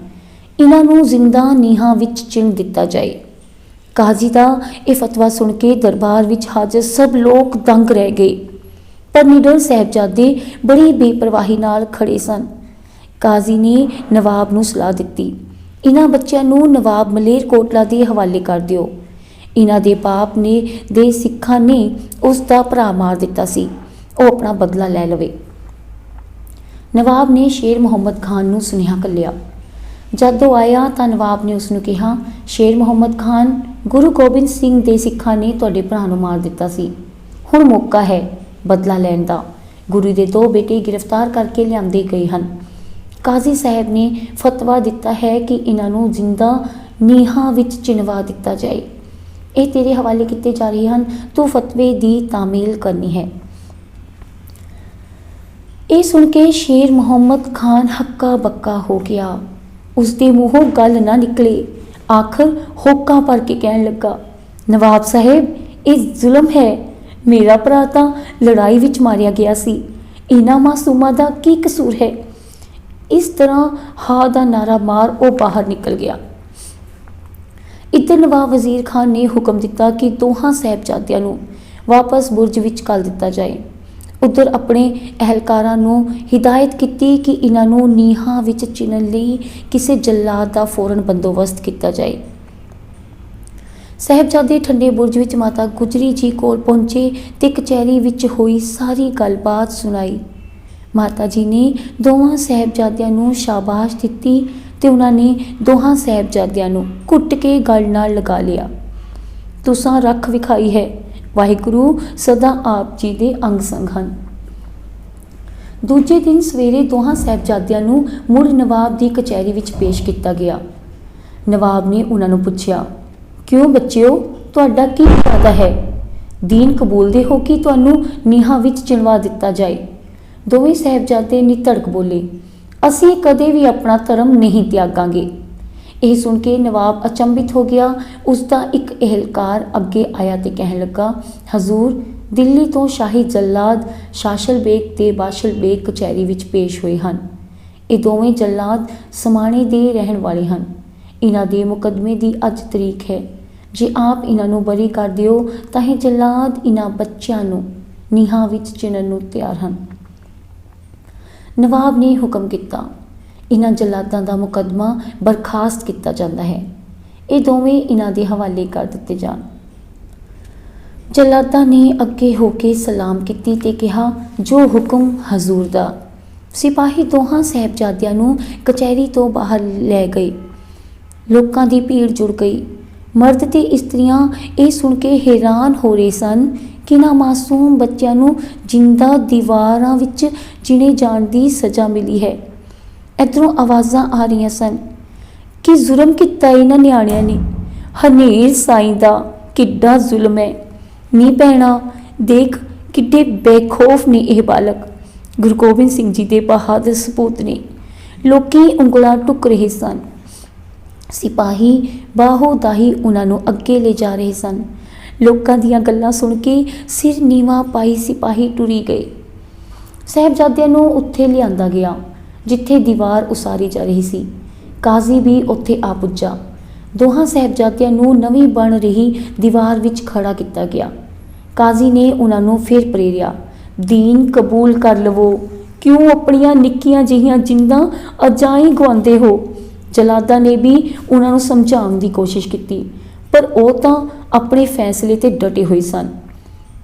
ਇਹਨਾਂ ਨੂੰ ਜ਼ਿੰਦਾ ਨੀਹਾਂ ਵਿੱਚ ਚਿਣ ਦਿੱਤਾ ਜਾਏ। ਕਾਜੀ ਦਾ ਇਹ ਫਤਵਾ ਸੁਣ ਕੇ ਦਰਬਾਰ ਵਿੱਚ ਹਾਜ਼ਰ ਸਭ ਲੋਕ ਦੰਗ ਰਹਿ ਗਏ, ਪਰ ਨਿਡਰ ਸਾਹਿਬਜ਼ਾਦੇ ਬੜੀ ਬੇਪਰਵਾਹੀ ਨਾਲ ਖੜੇ ਸਨ। ਕਾਜ਼ੀ ਨੇ ਨਵਾਬ ਨੂੰ ਸਲਾਹ ਦਿੱਤੀ, ਇਹਨਾਂ ਬੱਚਿਆਂ ਨੂੰ ਨਵਾਬ ਮਲੇਰਕੋਟਲਾ ਦੇ ਹਵਾਲੇ ਕਰ ਦਿਓ। ਇਹਨਾਂ ਦੇ ਬਾਪ ਨੇ ਦੇ ਸਿੱਖਾਂ ਨੇ ਉਸ ਦਾ ਭਰਾ ਮਾਰ ਦਿੱਤਾ ਸੀ, ਉਹ ਆਪਣਾ ਬਦਲਾ ਲੈ ਲਵੇ। ਨਵਾਬ ਨੇ ਸ਼ੇਰ ਮੁਹੰਮਦ ਖਾਨ ਨੂੰ ਸੁਨੇਹਾ ਘੱਲਿਆ। ਜਦ ਉਹ ਆਇਆ ਤਾਂ ਨਵਾਬ ਨੇ ਉਸ ਨੂੰ ਕਿਹਾ, ਸ਼ੇਰ ਮੁਹੰਮਦ ਖਾਨ, ਗੁਰੂ ਗੋਬਿੰਦ ਸਿੰਘ ਦੇ ਸਿੱਖਾਂ ਨੇ ਤੁਹਾਡੇ ਭਰਾ ਨੂੰ ਮਾਰ ਦਿੱਤਾ ਸੀ। ਹੁਣ ਮੌਕਾ ਹੈ ਬਦਲਾ ਲੈਣ ਦਾ। ਗੁਰੂ ਦੇ 2 ਬੇਟੇ ਗ੍ਰਿਫਤਾਰ ਕਰਕੇ ਲਿਆਂਦੇ ਗਏ ਹਨ। ਕਾਜ਼ੀ ਸਾਹਿਬ ਨੇ ਫਤਵਾ ਦਿੱਤਾ ਹੈ ਕਿ ਇਹਨਾਂ ਨੂੰ ਜ਼ਿੰਦਾ ਨੀਹਾਂ ਵਿੱਚ ਚਿਣਵਾ ਦਿੱਤਾ ਜਾਏ। ਇਹ ਤੇਰੇ ਹਵਾਲੇ ਕੀਤੇ ਜਾ ਰਹੇ ਹਨ, ਤੂੰ ਫਤਵੇ ਦੀ ਤਾਮੀਲ ਕਰਨੀ ਹੈ। ਇਹ ਸੁਣ ਕੇ ਸ਼ੇਰ ਮੁਹੰਮਦ ਖਾਨ ਹੱਕਾ ਬੱਕਾ ਹੋ ਗਿਆ। ਉਸਦੇ ਮੂੰਹੋਂ ਗੱਲ ਨਾ ਨਿਕਲੇ। ਆਖਰ ਹੋਕਾ ਭਰ ਕੇ ਕਹਿਣ ਲੱਗਾ, ਨਵਾਬ ਸਾਹਿਬ, ਇਹ ਜ਼ੁਲਮ ਹੈ। ਮੇਰਾ ਭਰਾ ਤਾਂ ਲੜਾਈ ਵਿੱਚ ਮਾਰਿਆ ਗਿਆ ਸੀ। ਇਹਨਾਂ ਮਾਸੂਮਾਂ ਦਾ ਕੀ ਕਸੂਰ ਹੈ। ਇਸ ਤਰ੍ਹਾਂ ਹਾਂ ਦਾ ਨਾਰਾ ਮਾਰ ਉਹ ਬਾਹਰ ਨਿਕਲ ਗਿਆ। ਇੱਧਰ ਨਵਾਬ ਵਜ਼ੀਰ ਖਾਨ ਨੇ ਹੁਕਮ ਦਿੱਤਾ ਕਿ ਦੋਹਾਂ ਸਾਹਿਬਜ਼ਾਦਿਆਂ ਨੂੰ ਵਾਪਸ ਬੁਰਜ ਵਿੱਚ ਘੱਲ ਦਿੱਤਾ ਜਾਏ। ਉੱਧਰ ਆਪਣੇ ਅਹਿਲਕਾਰਾਂ ਨੂੰ ਹਿਦਾਇਤ ਕੀਤੀ ਕਿ ਇਹਨਾਂ ਨੂੰ ਨੀਹਾਂ ਵਿੱਚ ਚਿਣਨ ਲਈ ਕਿਸੇ ਜੱਲਾਦ ਦਾ ਫੌਰਨ ਬੰਦੋਬਸਤ ਕੀਤਾ ਜਾਏ। ਸਾਹਿਬਜ਼ਾਦੇ ਠੰਡੇ ਬੁਰਜ ਵਿੱਚ ਮਾਤਾ ਗੁਜਰੀ ਜੀ ਕੋਲ ਪਹੁੰਚੇ ਤੇ ਕਚਹਿਰੀ ਵਿੱਚ ਹੋਈ ਸਾਰੀ ਗੱਲਬਾਤ ਸੁਣਾਈ। ਮਾਤਾ ਜੀ ਨੇ ਦੋਵਾਂ ਸਾਹਿਬਜ਼ਾਦਿਆਂ ਨੂੰ ਸ਼ਾਬਾਸ਼ ਦਿੱਤੀ ਤੇ ਉਹਨਾਂ ਨੇ ਦੋਹਾਂ ਸਾਹਿਬਜ਼ਾਦਿਆਂ ਨੂੰ ਘੁੱਟ ਕੇ ਗਲ ਨਾਲ ਲਗਾ ਲਿਆ। ਤੁਸਾਂ ਰੱਖ ਵਿਖਾਈ ਹੈ, ਵਾਹਿਗੁਰੂ ਸਦਾ ਆਪ ਜੀ ਦੇ ਅੰਗ ਸੰਗ ਹਨ। ਦੂਜੇ ਦਿਨ ਸਵੇਰੇ ਦੋਹਾਂ ਸਾਹਿਬਜ਼ਾਦਿਆਂ ਨੂੰ ਮੁੜ ਨਵਾਬ ਦੀ ਕਚਹਿਰੀ ਵਿੱਚ ਪੇਸ਼ ਕੀਤਾ ਗਿਆ। ਨਵਾਬ ਨੇ ਉਹਨਾਂ ਨੂੰ ਪੁੱਛਿਆ, ਕਿਉਂ ਬੱਚਿਓ, ਤੁਹਾਡਾ ਕੀ ਇਰਾਦਾ ਹੈ? ਦੀਨ ਕਬੂਲਦੇ ਹੋ ਕਿ ਤੁਹਾਨੂੰ ਨੀਹਾਂ ਵਿੱਚ ਚਿਣਵਾ ਦਿੱਤਾ ਜਾਏ? ਦੋਵੇਂ ਸਾਹਿਬਜ਼ਾਦੇ ਨਿਧੜਕ ਬੋਲੇ, ਅਸੀਂ ਕਦੇ ਵੀ ਆਪਣਾ ਧਰਮ ਨਹੀਂ ਤਿਆਗਾਂਗੇ। ਇਹ ਸੁਣ ਕੇ ਨਵਾਬ ਅਚੰਭਿਤ ਹੋ ਗਿਆ। ਉਸ ਦਾ ਇੱਕ ਅਹਿਲਕਾਰ ਅੱਗੇ ਆਇਆ ਤੇ ਕਹਿਣ ਲੱਗਾ, ਹਜ਼ੂਰ, ਦਿੱਲੀ ਤੋਂ ਸ਼ਾਹੀ ਜੱਲਾਦ ਸ਼ਾਸ਼ਲ ਬੇਗ ਤੇ ਬਾਸ਼ਲ ਬੇਗ ਕਚਹਿਰੀ ਵਿੱਚ ਪੇਸ਼ ਹੋਏ ਹਨ। ਇਹ ਦੋਵੇਂ ਜੱਲਾਦ ਸਮਾਣੇ ਦੇ ਰਹਿਣ ਵਾਲੇ ਹਨ। ਇਹਨਾਂ ਦੇ ਮੁਕੱਦਮੇ ਦੀ ਅੱਜ ਤਰੀਕ ਹੈ। ਜੇ ਆਪ ਇਹਨਾਂ ਨੂੰ ਬਰੀ ਕਰ ਦਿਓ ਤਾਂ ਇਹ ਜੱਲਾਦ ਇਹਨਾਂ ਬੱਚਿਆਂ ਨੂੰ ਨੀਹਾਂ ਵਿੱਚ ਚਿਣਨ ਨੂੰ ਤਿਆਰ ਹਨ। ਨਵਾਬ ਨੇ ਹੁਕਮ ਕੀਤਾ, ਇਹਨਾਂ ਜੱਲਾਦਾਂ ਦਾ ਮੁਕੱਦਮਾ ਬਰਖਾਸਤ ਕੀਤਾ ਜਾਂਦਾ ਹੈ। ਇਹ ਦੋਵੇਂ ਇਹਨਾਂ ਦੇ ਹਵਾਲੇ ਕਰ ਦਿੱਤੇ ਜਾਣ। ਜੱਲਾਦਾਂ ਨੇ ਅੱਗੇ ਹੋ ਕੇ ਸਲਾਮ ਕੀਤੀ ਤੇ ਕਿਹਾ, ਜੋ ਹੁਕਮ ਹਜ਼ੂਰ ਦਾ। ਸਿਪਾਹੀ ਦੋਹਾਂ ਸਾਹਿਬਜ਼ਾਦਿਆਂ ਨੂੰ ਕਚਹਿਰੀ ਤੋਂ ਬਾਹਰ ਲੈ ਗਏ। ਲੋਕਾਂ ਦੀ ਭੀੜ ਜੁੜ ਗਈ। ਮਰਦ ਤੇ ਇਸਤਰੀਆਂ ਇਹ ਸੁਣ ਕੇ ਹੈਰਾਨ ਹੋ ਰਹੇ ਸਨ ਕਿ ਇਹਨਾਂ ਮਾਸੂਮ ਬੱਚਿਆਂ ਨੂੰ ਜਿੰਦਾ ਦੀਵਾਰਾਂ ਵਿੱਚ ਚਿਣੇ ਜਾਣ ਦੀ ਸਜ਼ਾ ਮਿਲੀ ਹੈ। ਇੱਧਰੋਂ ਆਵਾਜ਼ਾਂ ਆ ਰਹੀਆਂ ਸਨ ਕਿ ਜ਼ੁਲਮ ਕੀਤਾ ਇਹਨਾਂ ਨਿਆਣਿਆਂ ਨੇ। ਹਨੇਰ ਸਾਈਂ ਦਾ ਕਿੱਡਾ ਜ਼ੁਲਮ ਹੈ। ਨੀ ਭੈਣਾ, ਦੇਖ ਕਿੱਡੇ ਬੇਖੌਫ ਨੇ ਇਹ ਬਾਲਕ। ਗੁਰੂ ਗੋਬਿੰਦ ਸਿੰਘ ਜੀ ਦੇ ਬਹਾਦਰ ਸਪੂਤ ਨੇ। ਲੋਕੀ ਉਂਗਲਾਂ ਟੁੱਕ ਰਹੇ ਸਨ। ਸਿਪਾਹੀ ਬਾਹੋ ਦਾਹੀ ਉਹਨਾਂ ਨੂੰ ਅੱਗੇ ਲੈ ਜਾ ਰਹੇ ਸਨ। ਲੋਕਾਂ ਦੀਆਂ ਗੱਲਾਂ ਸੁਣ ਕੇ ਸਿਰ ਨੀਵਾਂ ਪਾਈ ਸਿਪਾਹੀ ਟੁਰੀ ਗਏ। ਸਾਹਿਬਜ਼ਾਦਿਆਂ ਨੂੰ ਉੱਥੇ ਲਿਆਂਦਾ ਗਿਆ। ਜਿੱਥੇ ਦੀਵਾਰ ਉਸਾਰੀ ਜਾ ਰਹੀ ਸੀ। ਕਾਜ਼ੀ ਵੀ ਉੱਥੇ ਆ ਪੁੱਜਾ। ਦੋਹਾਂ ਸਾਹਿਬਜ਼ਾਦਿਆਂ ਨੂੰ ਨਵੀਂ ਬਣ ਰਹੀ ਦੀਵਾਰ ਵਿੱਚ ਖੜਾ ਕੀਤਾ ਗਿਆ। ਕਾਜ਼ੀ ਨੇ ਉਹਨਾਂ ਨੂੰ ਫਿਰ ਪ੍ਰੇਰਿਆ, ਦੀਨ ਕਬੂਲ ਕਰ ਲਵੋ, ਕਿਉਂ ਆਪਣੀਆਂ ਨਿੱਕੀਆਂ ਜਿਹੀਆਂ ਜਿੰਦਾਂ ਅਜਾਈਂ ਗਵਾਉਂਦੇ ਹੋ। ਜਲਾਦਾਂ ਨੇ ਵੀ ਉਹਨਾਂ ਨੂੰ ਸਮਝਾਉਣ ਦੀ ਕੋਸ਼ਿਸ਼ ਕੀਤੀ, ਪਰ ਉਹ ਤਾਂ ਆਪਣੇ ਫੈਸਲੇ ਤੇ ਡਟੇ ਹੋਏ ਸਨ।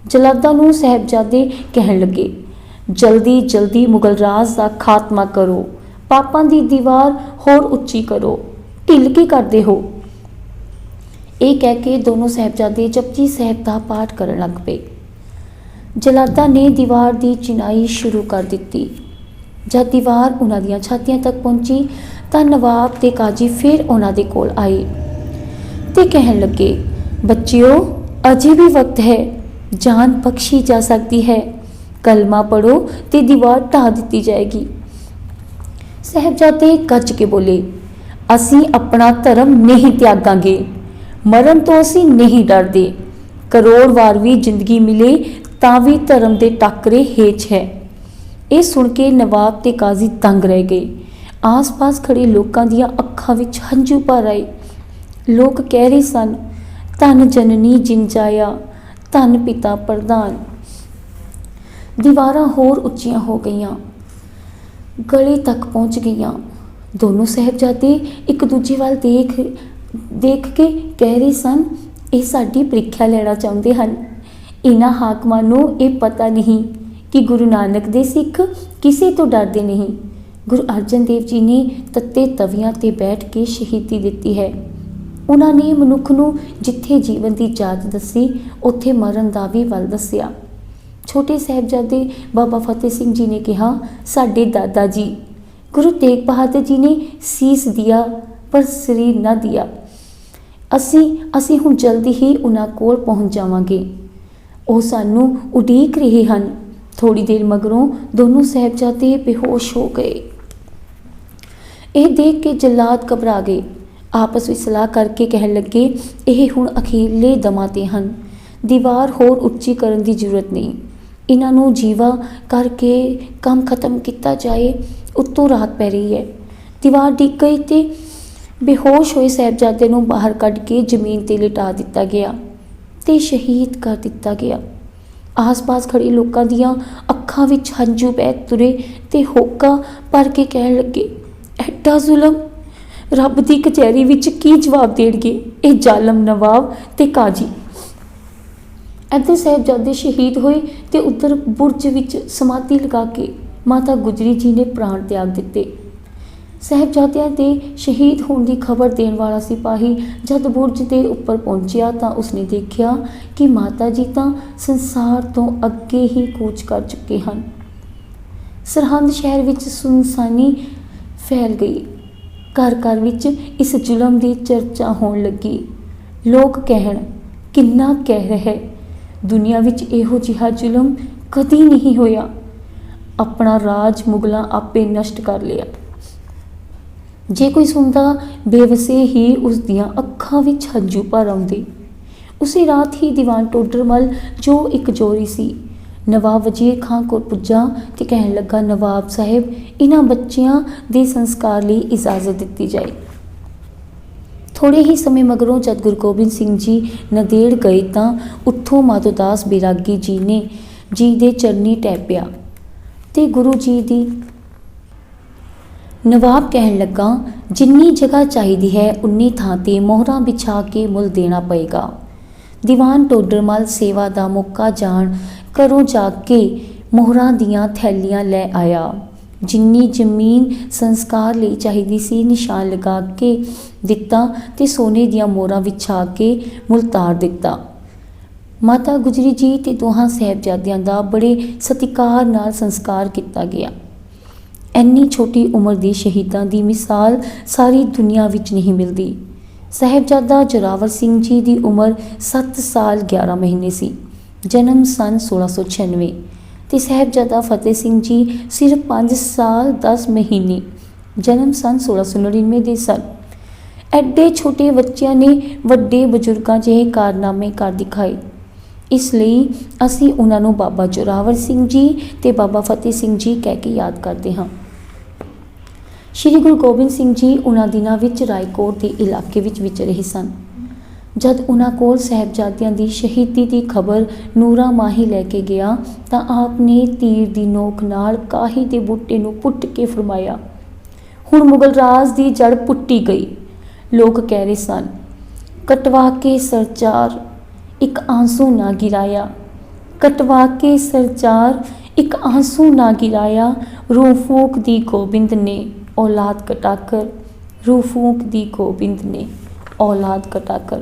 ਜਲਾਦਾਂ ਨੂੰ ਸਾਹਿਬਜ਼ਾਦੇ ਕਹਿਣ ਲੱਗੇ, ਜਲਦੀ ਜਲਦੀ ਮੁਗਲ ਰਾਜ ਦਾ ਖਾਤਮਾ ਕਰੋ, ਪਾਪਾਂ ਦੀ ਦੀਵਾਰ ਹੋਰ ਉੱਚੀ ਕਰੋ, ਢਿੱਲ ਕੀ ਕਰਦੇ ਹੋ। ਇਹ ਕਹਿ ਕੇ ਦੋਨੋਂ ਸਾਹਿਬਜ਼ਾਦੇ ਜਪਜੀ ਸਾਹਿਬ ਦਾ ਪਾਠ ਕਰਨ ਲੱਗ ਪਏ। ਜਲਾਦਾਂ ਨੇ ਦੀਵਾਰ ਦੀ ਚਿਣਾਈ ਸ਼ੁਰੂ ਕਰ ਦਿੱਤੀ। ਜਦ ਦੀਵਾਰ ਉਹਨਾਂ ਦੀਆਂ ਛਾਤੀਆਂ ਤੱਕ ਪਹੁੰਚੀ ਤਾਂ ਨਵਾਬ ਤੇ ਕਾਜੀ ਫਿਰ ਉਹਨਾਂ ਦੇ ਕੋਲ ਆਏ ਤੇ ਕਹਿਣ ਲੱਗੇ, ਬੱਚਿਓ, ਅਜੇ ਵੀ ਵਕਤ ਹੈ, ਜਾਨ ਬਖਸ਼ੀ ਜਾ ਸਕਦੀ ਹੈ, ਕਲਮਾ ਪੜੋ ਤੇ ਦੀਵਾਰ ਢਾਹ ਦਿੱਤੀ ਜਾਏਗੀ। ਸਾਹਿਬਜ਼ਾਦੇ ਗੱਜ ਕੇ ਬੋਲੇ, ਅਸੀਂ ਆਪਣਾ ਧਰਮ ਨਹੀਂ ਤਿਆਗਾਂਗੇ, ਮਰਨ ਤੋਂ ਅਸੀਂ ਨਹੀਂ ਡਰਦੇ, ਕਰੋੜ ਵਾਰ ਵੀ ਜ਼ਿੰਦਗੀ ਮਿਲੇ ਤਾਂ ਵੀ ਧਰਮ ਦੇ ਟਾਕਰੇ ਹੇਠ ਹੈ। ਇਹ ਸੁਣ ਕੇ ਨਵਾਬ ਤੇ ਕਾਜ਼ੀ ਦੰਗ ਰਹਿ ਗਏ। ਆਸ-ਪਾਸ ਖੜੇ ਲੋਕਾਂ ਦੀਆਂ ਅੱਖਾਂ ਵਿੱਚ ਹੰਝੂ ਭਰ ਆਏ। ਲੋਕ ਕਹਿ ਰਹੇ ਸਨ, ਧੰਨ ਜਨਨੀ ਜਿੰਜਾਇਆ, ਧੰਨ ਪਿਤਾ ਪ੍ਰਧਾਨ। ਦੀਵਾਰਾਂ ਹੋਰ ਉੱਚੀਆਂ ਹੋ ਗਈਆਂ, ਗਲੇ ਤੱਕ ਪਹੁੰਚ ਗਈਆਂ। ਦੋਨੋਂ ਸਾਹਿਬਜ਼ਾਦੇ ਇੱਕ ਦੂਜੇ ਵੱਲ ਦੇਖ ਕੇ ਕਹਿ ਰਹੇ ਸਨ, ਇਹ ਸਾਡੀ ਪ੍ਰੀਖਿਆ ਲੈਣਾ ਚਾਹੁੰਦੇ ਹਨ। ਇਹਨਾਂ ਹਾਕਮਾਂ ਨੂੰ ਇਹ ਪਤਾ ਨਹੀਂ ਕਿ ਗੁਰੂ ਨਾਨਕ ਦੇ ਸਿੱਖ ਕਿਸੇ ਤੋਂ ਡਰਦੇ ਨਹੀਂ। ਗੁਰੂ ਅਰਜਨ ਦੇਵ ਜੀ ਨੇ ਤੱਤੇ ਤਵੀਆਂ ਤੇ ਬੈਠ ਕੇ ਸ਼ਹੀਦੀ ਦਿੱਤੀ ਹੈ। ਉਹਨਾਂ ਨੇ ਮਨੁੱਖ ਨੂੰ ਜਿੱਥੇ ਜੀਵਨ ਦੀ ਜਾਚ ਦੱਸੀ, ਉੱਥੇ ਮਰਨ ਦਾ ਵੀ ਵੱਲ ਦੱਸਿਆ। ਛੋਟੇ ਸਾਹਿਬਜ਼ਾਦੇ ਬਾਬਾ ਫਤਿਹ ਸਿੰਘ ਜੀ ਨੇ ਕਿਹਾ, ਸਾਡੇ ਦਾਦਾ ਜੀ ਗੁਰੂ ਤੇਗ ਬਹਾਦਰ ਜੀ ਨੇ ਸੀਸ ਦਿਆ ਪਰ ਸਰੀਰ ਨਾ ਦਿਆ। ਅਸੀਂ ਹੁਣ ਜਲਦੀ ਹੀ ਉਹਨਾਂ ਕੋਲ ਪਹੁੰਚ ਜਾਵਾਂਗੇ। ਉਹ ਸਾਨੂੰ ਉਡੀਕ ਰਹੇ ਹਨ। ਥੋੜੀ ਦੇਰ ਮਗਰੋਂ ਦੋਨੋਂ ਸਾਹਿਬਜ਼ਾਦੇ ਬੇਹੋਸ਼ ਹੋ ਗਏ। ਇਹ ਦੇਖ ਕੇ ਜਲਾਦ ਘਬਰਾ ਗਏ। ਆਪਸ ਵਿੱਚ ਸਲਾਹ ਕਰਕੇ ਕਹਿਣ ਲੱਗੇ, ਇਹ ਹੁਣ ਅਖੀਰਲੇ ਦਮਾਂ ਤੇ ਹਨ, ਦੀਵਾਰ ਹੋਰ ਉੱਚੀ ਕਰਨ ਦੀ ਜ਼ਰੂਰਤ ਨਹੀਂ, ਇਹਨਾਂ ਨੂੰ ਜੀਵਾ ਕਰਕੇ ਕੰਮ ਖਤਮ ਕੀਤਾ ਜਾਏ। ਉੱਤੋਂ ਰਾਤ ਪੈ ਰਹੀ ਹੈ। ਦੀਵਾਰ ਡਿੱਗ ਗਈ ਤੇ ਬੇਹੋਸ਼ ਹੋਏ ਸਾਹਿਬਜ਼ਾਦੇ ਨੂੰ ਬਾਹਰ ਕੱਢ ਕੇ ਜ਼ਮੀਨ ਤੇ ਲਿਟਾ ਦਿੱਤਾ ਗਿਆ ਤੇ ਸ਼ਹੀਦ ਕਰ ਦਿੱਤਾ ਗਿਆ। ਆਸ-ਪਾਸ ਖੜੇ ਲੋਕਾਂ ਦੀਆਂ ਅੱਖਾਂ ਵਿੱਚ ਹੰਝੂ ਵਹਿ ਤੁਰੇ ਤੇ ਹੋਕਾ ਭਰ ਕੇ ਕਹਿਣ ਲੱਗੇ, ਐਡਾ ਜ਼ੁਲਮ! ਰੱਬ ਦੀ ਕਚਹਿਰੀ ਵਿੱਚ ਕੀ ਜਵਾਬ ਦੇਣਗੇ ਇਹ ਜ਼ਾਲਮ ਨਵਾਬ ਤੇ ਕਾਜੀ। ਇੱਧਰ ਸਾਹਿਬਜ਼ਾਦੇ ਸ਼ਹੀਦ ਹੋਏ ਤੇ ਉੱਧਰ ਬੁਰਜ ਵਿੱਚ ਸਮਾਧੀ ਲਗਾ ਕੇ ਮਾਤਾ ਗੁਜਰੀ ਜੀ ਨੇ ਪ੍ਰਾਣ ਤਿਆਗ ਦਿੱਤੇ। ਸਾਹਿਬਜ਼ਾਦਿਆਂ ਦੇ ਸ਼ਹੀਦ ਹੋਣ ਦੀ ਖਬਰ ਦੇਣ ਵਾਲਾ ਸਿਪਾਹੀ ਜਦ ਬੁਰਜ ਦੇ ਉੱਪਰ ਪਹੁੰਚਿਆ ਤਾਂ ਉਸਨੇ ਦੇਖਿਆ ਕਿ ਮਾਤਾ ਜੀ ਤਾਂ ਸੰਸਾਰ ਤੋਂ ਅੱਗੇ ਹੀ ਕੂਚ ਕਰ ਚੁੱਕੇ ਹਨ। ਸਰਹੰਦ ਸ਼ਹਿਰ ਵਿੱਚ ਸੁਨਸਾਨੀ ਫੈਲ ਗਈ। ਘਰ ਘਰ ਵਿੱਚ ਇਸ ਜ਼ੁਲਮ ਦੀ ਚਰਚਾ ਹੋਣ ਲੱਗੀ। ਲੋਕ ਕਹਿਣ, ਕਿੰਨਾ ਕਹਿਰ ਹੈ, ਦੁਨੀਆ ਵਿੱਚ ਇਹੋ ਜਿਹਾ ਜ਼ੁਲਮ ਕਦੀ ਨਹੀਂ ਹੋਇਆ। ਆਪਣਾ ਰਾਜ ਮੁਗਲਾਂ ਆਪੇ ਨਸ਼ਟ ਕਰ ਲਿਆ। ਜੇ ਕੋਈ ਸੁਣਦਾ ਬੇਵਸੇ ਹੀ ਉਸ ਦੀਆਂ ਅੱਖਾਂ ਵਿੱਚ ਹੰਝੂ ਭਰ ਆਉਂਦੇ। ਉਸੇ ਰਾਤ ਹੀ ਦੀਵਾਨ ਟੋਡਰਮਲ ਜੋ ਇੱਕ ਜੋਰੀ ਸੀ, ਨਵਾਬ ਵਜ਼ੀਰ ਖਾਂ ਕੋਲ ਪੁੱਜਾ ਤੇ ਕਹਿਣ ਲੱਗਾ, ਨਵਾਬ ਸਾਹਿਬ, ਇਹਨਾਂ ਬੱਚਿਆਂ ਦੇ ਸੰਸਕਾਰ ਲਈ ਇਜਾਜ਼ਤ ਦਿੱਤੀ ਜਾਏ। ਥੋੜੇ ਹੀ ਸਮੇਂ ਮਗਰੋਂ ਜਦ ਗੁਰੂ ਗੋਬਿੰਦ ਸਿੰਘ ਜੀ ਨੰਦੇੜ ਗਏ ਤਾਂ ਉੱਥੋਂ ਮਾਧੋਦਾਸ ਬੈਰਾਗੀ ਜੀ ਦੇ ਚਰਨੀ ਟੈਪਿਆ ਤੇ ਗੁਰੂ ਜੀ ਦੀ। ਨਵਾਬ ਕਹਿਣ ਲੱਗਾ, ਜਿੰਨੀ ਜਗ੍ਹਾ ਚਾਹੀਦੀ ਹੈ ਉਨੀ ਥਾਂ ਤੇ ਮੋਹਰਾਂ ਵਿਛਾ ਕੇ ਮੁੱਲ ਦੇਣਾ ਪਏਗਾ। ਦੀਵਾਨ ਟੋਡਰਮਲ ਸੇਵਾ ਦਾ ਮੌਕਾ ਜਾਣ ਘਰੋਂ ਜਾ ਕੇ ਮੋਹਰਾਂ ਦੀਆਂ ਥੈਲੀਆਂ ਲੈ ਆਇਆ। ਜਿੰਨੀ ਜ਼ਮੀਨ ਸੰਸਕਾਰ ਲਈ ਚਾਹੀਦੀ ਸੀ ਨਿਸ਼ਾਨ ਲਗਾ ਕੇ ਦਿੱਤਾ ਤੇ ਸੋਨੇ ਦੀਆਂ ਮੋਹਰਾਂ ਵਿਛਾ ਕੇ ਮੁੱਲ ਤਾਰ ਦਿੱਤਾ। ਮਾਤਾ ਗੁਜਰੀ ਜੀ ਤੇ ਦੋਹਾਂ ਸਾਹਿਬਜ਼ਾਦਿਆਂ ਦਾ ਬੜੇ ਸਤਿਕਾਰ ਨਾਲ ਸੰਸਕਾਰ ਕੀਤਾ ਗਿਆ। ਇੰਨੀ ਛੋਟੀ ਉਮਰ ਦੇ ਸ਼ਹੀਦਾਂ ਦੀ ਮਿਸਾਲ ਸਾਰੀ ਦੁਨੀਆ ਵਿੱਚ ਨਹੀਂ ਮਿਲਦੀ। ਸਾਹਿਬਜ਼ਾਦਾ ਜ਼ੋਰਾਵਰ ਸਿੰਘ ਜੀ ਦੀ ਉਮਰ 7 ਸਾਲ 11 ਮਹੀਨੇ ਸੀ, ਜਨਮ ਸਨ 1696 ਤੇ ਸਾਹਿਬਜ਼ਾਦਾ ਫਤਿਹ ਸਿੰਘ ਜੀ ਸਿਰਫ 5 ਸਾਲ 10 ਮਹੀਨੇ, ਜਨਮ ਸਨ 1699 ਦੇ ਸਨ। ਐਡੇ ਛੋਟੇ ਬੱਚਿਆਂ ਨੇ ਵੱਡੇ ਬਜ਼ੁਰਗਾਂ ਜਿਹੇ ਕਾਰਨਾਮੇ ਕਰ ਦਿਖਾਏ। ਇਸ ਲਈ ਅਸੀਂ ਉਹਨਾਂ ਨੂੰ ਬਾਬਾ ਜ਼ੋਰਾਵਰ ਸਿੰਘ ਜੀ ਤੇ ਬਾਬਾ ਫਤਿਹ ਸਿੰਘ ਜੀ ਕਹਿ ਕੇ ਯਾਦ ਕਰਦੇ ਹਾਂ। ਸ਼੍ਰੀ ਗੁਰੂ ਗੋਬਿੰਦ ਸਿੰਘ ਜੀ ਉਹਨਾਂ ਦਿਨਾਂ ਵਿੱਚ ਰਾਏਕੋਟ ਦੇ ਇਲਾਕੇ ਵਿੱਚ ਵਿਚ ਰਹੇ ਸਨ। ਜਦ ਉਹਨਾਂ ਕੋਲ ਸਾਹਿਬਜ਼ਾਦਿਆਂ ਦੀ ਸ਼ਹੀਦੀ ਦੀ ਖਬਰ ਨੂਰਾ ਮਾਹੀ ਲੈ ਕੇ ਗਿਆ ਤਾਂ ਆਪ ਨੇ ਤੀਰ ਦੀ ਨੋਕ ਨਾਲ ਕਾਹੀ ਦੇ ਬੂਟੇ ਨੂੰ ਪੁੱਟ ਕੇ ਫਰਮਾਇਆ, ਹੁਣ ਮੁਗਲ ਰਾਜ ਦੀ ਜੜ ਪੁੱਟੀ ਗਈ। ਲੋਕ ਕਹਿ ਰਹੇ ਸਨ, ਕਟਵਾ ਕੇ ਸਰਚਾਰ ਇੱਕ ਆਂਸੂ ਨਾ ਗਿਰਾਇਆ, ਕਟਵਾ ਕੇ ਸਰਚਾਰ ਇੱਕ ਆਂਸੂ ਨਾ ਗਿਰਾਇਆ, ਰੂਹ ਫੂਕ ਦੀ ਗੋਬਿੰਦ ਨੇ ਔਲਾਦ ਕਟਾਕਰ, ਰੂਹ ਫੂਕ ਦੀ ਗੋਬਿੰਦ ਨੇ ਔਲਾਦ ਕਟਾਕਰ।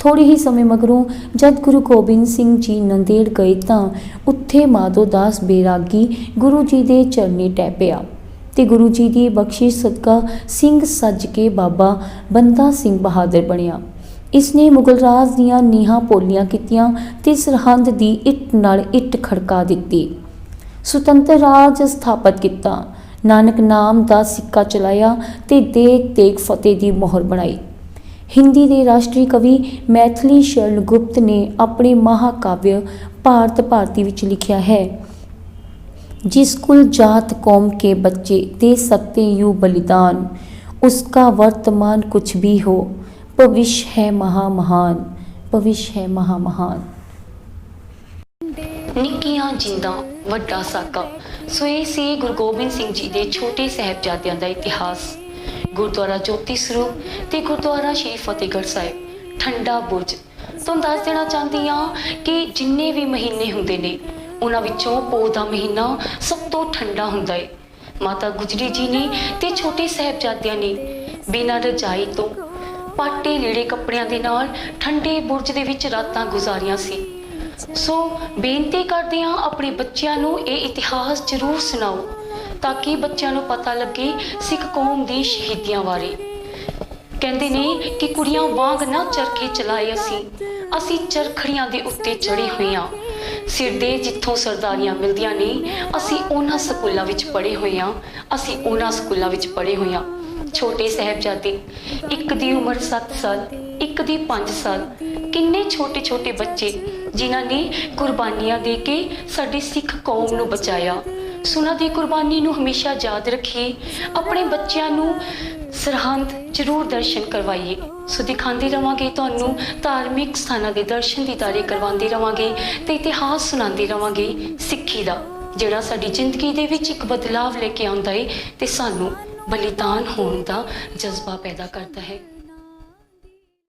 ਥੋੜ੍ਹੇ ਹੀ ਸਮੇਂ ਮਗਰੋਂ ਜਦ ਗੁਰੂ ਗੋਬਿੰਦ ਸਿੰਘ ਜੀ ਨੰਦੇੜ ਗਏ ਤਾਂ ਉੱਥੇ ਮਾਧੋ ਦਾਸ ਬੈਰਾਗੀ ਗੁਰੂ ਜੀ ਦੇ ਚਰਨੀ ਟਹਿ ਪਿਆ ਤੇ ਗੁਰੂ ਜੀ ਦੀ ਬਖਸ਼ਿਸ਼ ਸਦਕਾ ਸਿੰਘ ਸੱਜ ਕੇ ਬਾਬਾ ਬੰਦਾ ਸਿੰਘ ਬਹਾਦਰ ਬਣਿਆ। ਇਸਨੇ ਮੁਗਲ ਰਾਜ ਦੀਆਂ ਨੀਹਾਂ ਪੋਲੀਆਂ ਕੀਤੀਆਂ ਤੇ ਸਰਹੰਦ ਦੀ ਇੱਟ ਨਾਲ ਇੱਟ ਖੜਕਾ ਦਿੱਤੀ, ਸੁਤੰਤਰ ਰਾਜ ਸਥਾਪਿਤ ਕੀਤਾ, ਨਾਨਕ ਨਾਮ ਦਾ ਸਿੱਕਾ ਚਲਾਇਆ ਤੇ ਦੇਖ ਦੇਖ ਫਤਿਹ ਦੀ ਮੋਹਰ ਬਣਾਈ। ਹਿੰਦੀ ਦੇ ਰਾਸ਼ਟਰੀ ਕਵੀ ਮੈਥਿਲੀ ਸ਼ਰਨ ਗੁਪਤ ਨੇ ਆਪਣੇ ਮਹਾਕਾਵਿ ਭਾਰਤ ਭਾਰਤੀ ਵਿੱਚ ਲਿਖਿਆ ਹੈ, जिस कुल जात कौम के बच्चे दे सकते यूं बलिदान, उसका वर्तमान कुछ भी हो, भविष्य है महामहान, भविष्य है महामहान। ਨਿੱਕੀਆਂ ਜਿੰਦਾਂ ਵੱਡਾ ਸਾਕਾ। ਸੋ ਇਹ ਸੀ ਗੁਰੂ ਗੋਬਿੰਦ ਸਿੰਘ ਜੀ ਦੇ ਛੋਟੇ ਸਾਹਿਬਜ਼ਾਦਿਆਂ ਦਾ ਇਤਿਹਾਸ। ਗੁਰਦੁਆਰਾ ਜੋਤੀ ਸਰੂਪ ਤੇ ਗੁਰਦੁਆਰਾ ਸ਼੍ਰੀ ਫਤਿਹਗੜ੍ਹ ਸਾਹਿਬ ਠੰਡਾ ਬੁਰਜ। ਤੁਹਾਨੂੰ ਦੱਸ ਦੇਣਾ ਚਾਹੁੰਦੀ ਹਾਂ ਕਿ ਜਿੰਨੇ ਵੀ ਮਹੀਨੇ ਹੁੰਦੇ ਨੇ ਉਹਨਾਂ ਵਿੱਚੋਂ ਪੋਹ ਦਾ ਮਹੀਨਾ ਸਭ ਤੋਂ ਠੰਡਾ ਹੁੰਦਾ ਹੈ। ਮਾਤਾ ਗੁਜਰੀ ਜੀ ਨੇ ਤੇ ਛੋਟੇ ਸਾਹਿਬਜ਼ਾਦਿਆਂ ਨੇ ਬਿਨਾਂ ਰਜਾਈ ਤੋਂ ਪਾਟੇ ਲੀੜੇ ਕੱਪੜਿਆਂ ਦੇ ਨਾਲ ਠੰਡੇ ਬੁਰਜ ਦੇ ਵਿੱਚ ਰਾਤਾਂ ਗੁਜ਼ਾਰੀਆਂ ਸੀ। ਸੋ ਬੇਨਤੀ ਕਰਦੇ ਹਾਂ ਆਪਣੇ ਬੱਚਿਆਂ ਨੂੰ ਇਹ ਇਤਿਹਾਸ ਜ਼ਰੂਰ ਸੁਣਾਓ ਤਾਂ ਕਿ ਬੱਚਿਆਂ ਨੂੰ ਪਤਾ ਲੱਗੇ ਸਿੱਖ ਕੌਮ ਦੀ ਸ਼ਹੀਦੀਆਂ ਬਾਰੇ। ਕਹਿੰਦੇ ਨੇ ਕਿ ਕੁੜੀਆਂ ਵਾਂਗ ਨਾ ਚਰਖੇ ਚਲਾਏ ਅਸੀਂ ਚਰਖੜੀਆਂ ਦੇ ਉੱਤੇ ਚੜੇ ਹੋਏ ਹਾਂ। ਸਿਰ ਦੇ ਜਿੱਥੋਂ ਸਰਦਾਰੀਆਂ ਮਿਲਦੀਆਂ ਨੇ ਅਸੀਂ ਉਹਨਾਂ ਸਕੂਲਾਂ ਵਿੱਚ ਪੜ੍ਹੇ ਹੋਏ ਹਾਂ, ਅਸੀਂ ਉਹਨਾਂ ਸਕੂਲਾਂ ਵਿੱਚ ਪੜ੍ਹੇ ਹੋਏ ਹਾਂ। ਛੋਟੇ ਸਾਹਿਬਜ਼ਾਦੇ, ਇੱਕ ਦੀ ਉਮਰ 7 ਸਾਲ, ਇੱਕ ਦੀ 5 ਸਾਲ, ਕਿੰਨੇ ਛੋਟੇ ਛੋਟੇ ਬੱਚੇ ਜਿਨ੍ਹਾਂ ਨੇ ਕੁਰਬਾਨੀਆਂ ਦੇ ਕੇ ਸਾਡੀ ਸਿੱਖ ਕੌਮ ਨੂੰ ਬਚਾਇਆ। ਉਹਨਾਂ ਦੀ ਕੁਰਬਾਨੀ ਨੂੰ ਹਮੇਸ਼ਾ ਯਾਦ ਰੱਖੀਏ, ਆਪਣੇ ਬੱਚਿਆਂ ਨੂੰ ਸਰਹੰਦ ਜ਼ਰੂਰ ਦਰਸ਼ਨ ਕਰਵਾਈਏ। ਸੋ ਦਿਖਾਉਂਦੇ ਰਵਾਂਗੇ ਤੁਹਾਨੂੰ ਧਾਰਮਿਕ ਸਥਾਨਾਂ ਦੇ ਦਰਸ਼ਨ ਦੀਦਾਰੇ ਕਰਵਾਉਂਦੇ ਰਵਾਂਗੇ ਤੇ ਇਤਿਹਾਸ ਸੁਣਾਉਂਦੇ ਰਵਾਂਗੇ ਸਿੱਖੀ ਦਾ, ਜਿਹੜਾ ਸਾਡੀ ਜ਼ਿੰਦਗੀ ਦੇ ਵਿੱਚ ਇੱਕ ਬਦਲਾਵ ਲੈ ਕੇ ਆਉਂਦਾ ਹੈ ਤੇ ਸਾਨੂੰ ਬਲੀਦਾਨ ਹੋਣ ਦਾ ਜਜ਼ਬਾ ਪੈਦਾ ਕਰਦਾ ਹੈ।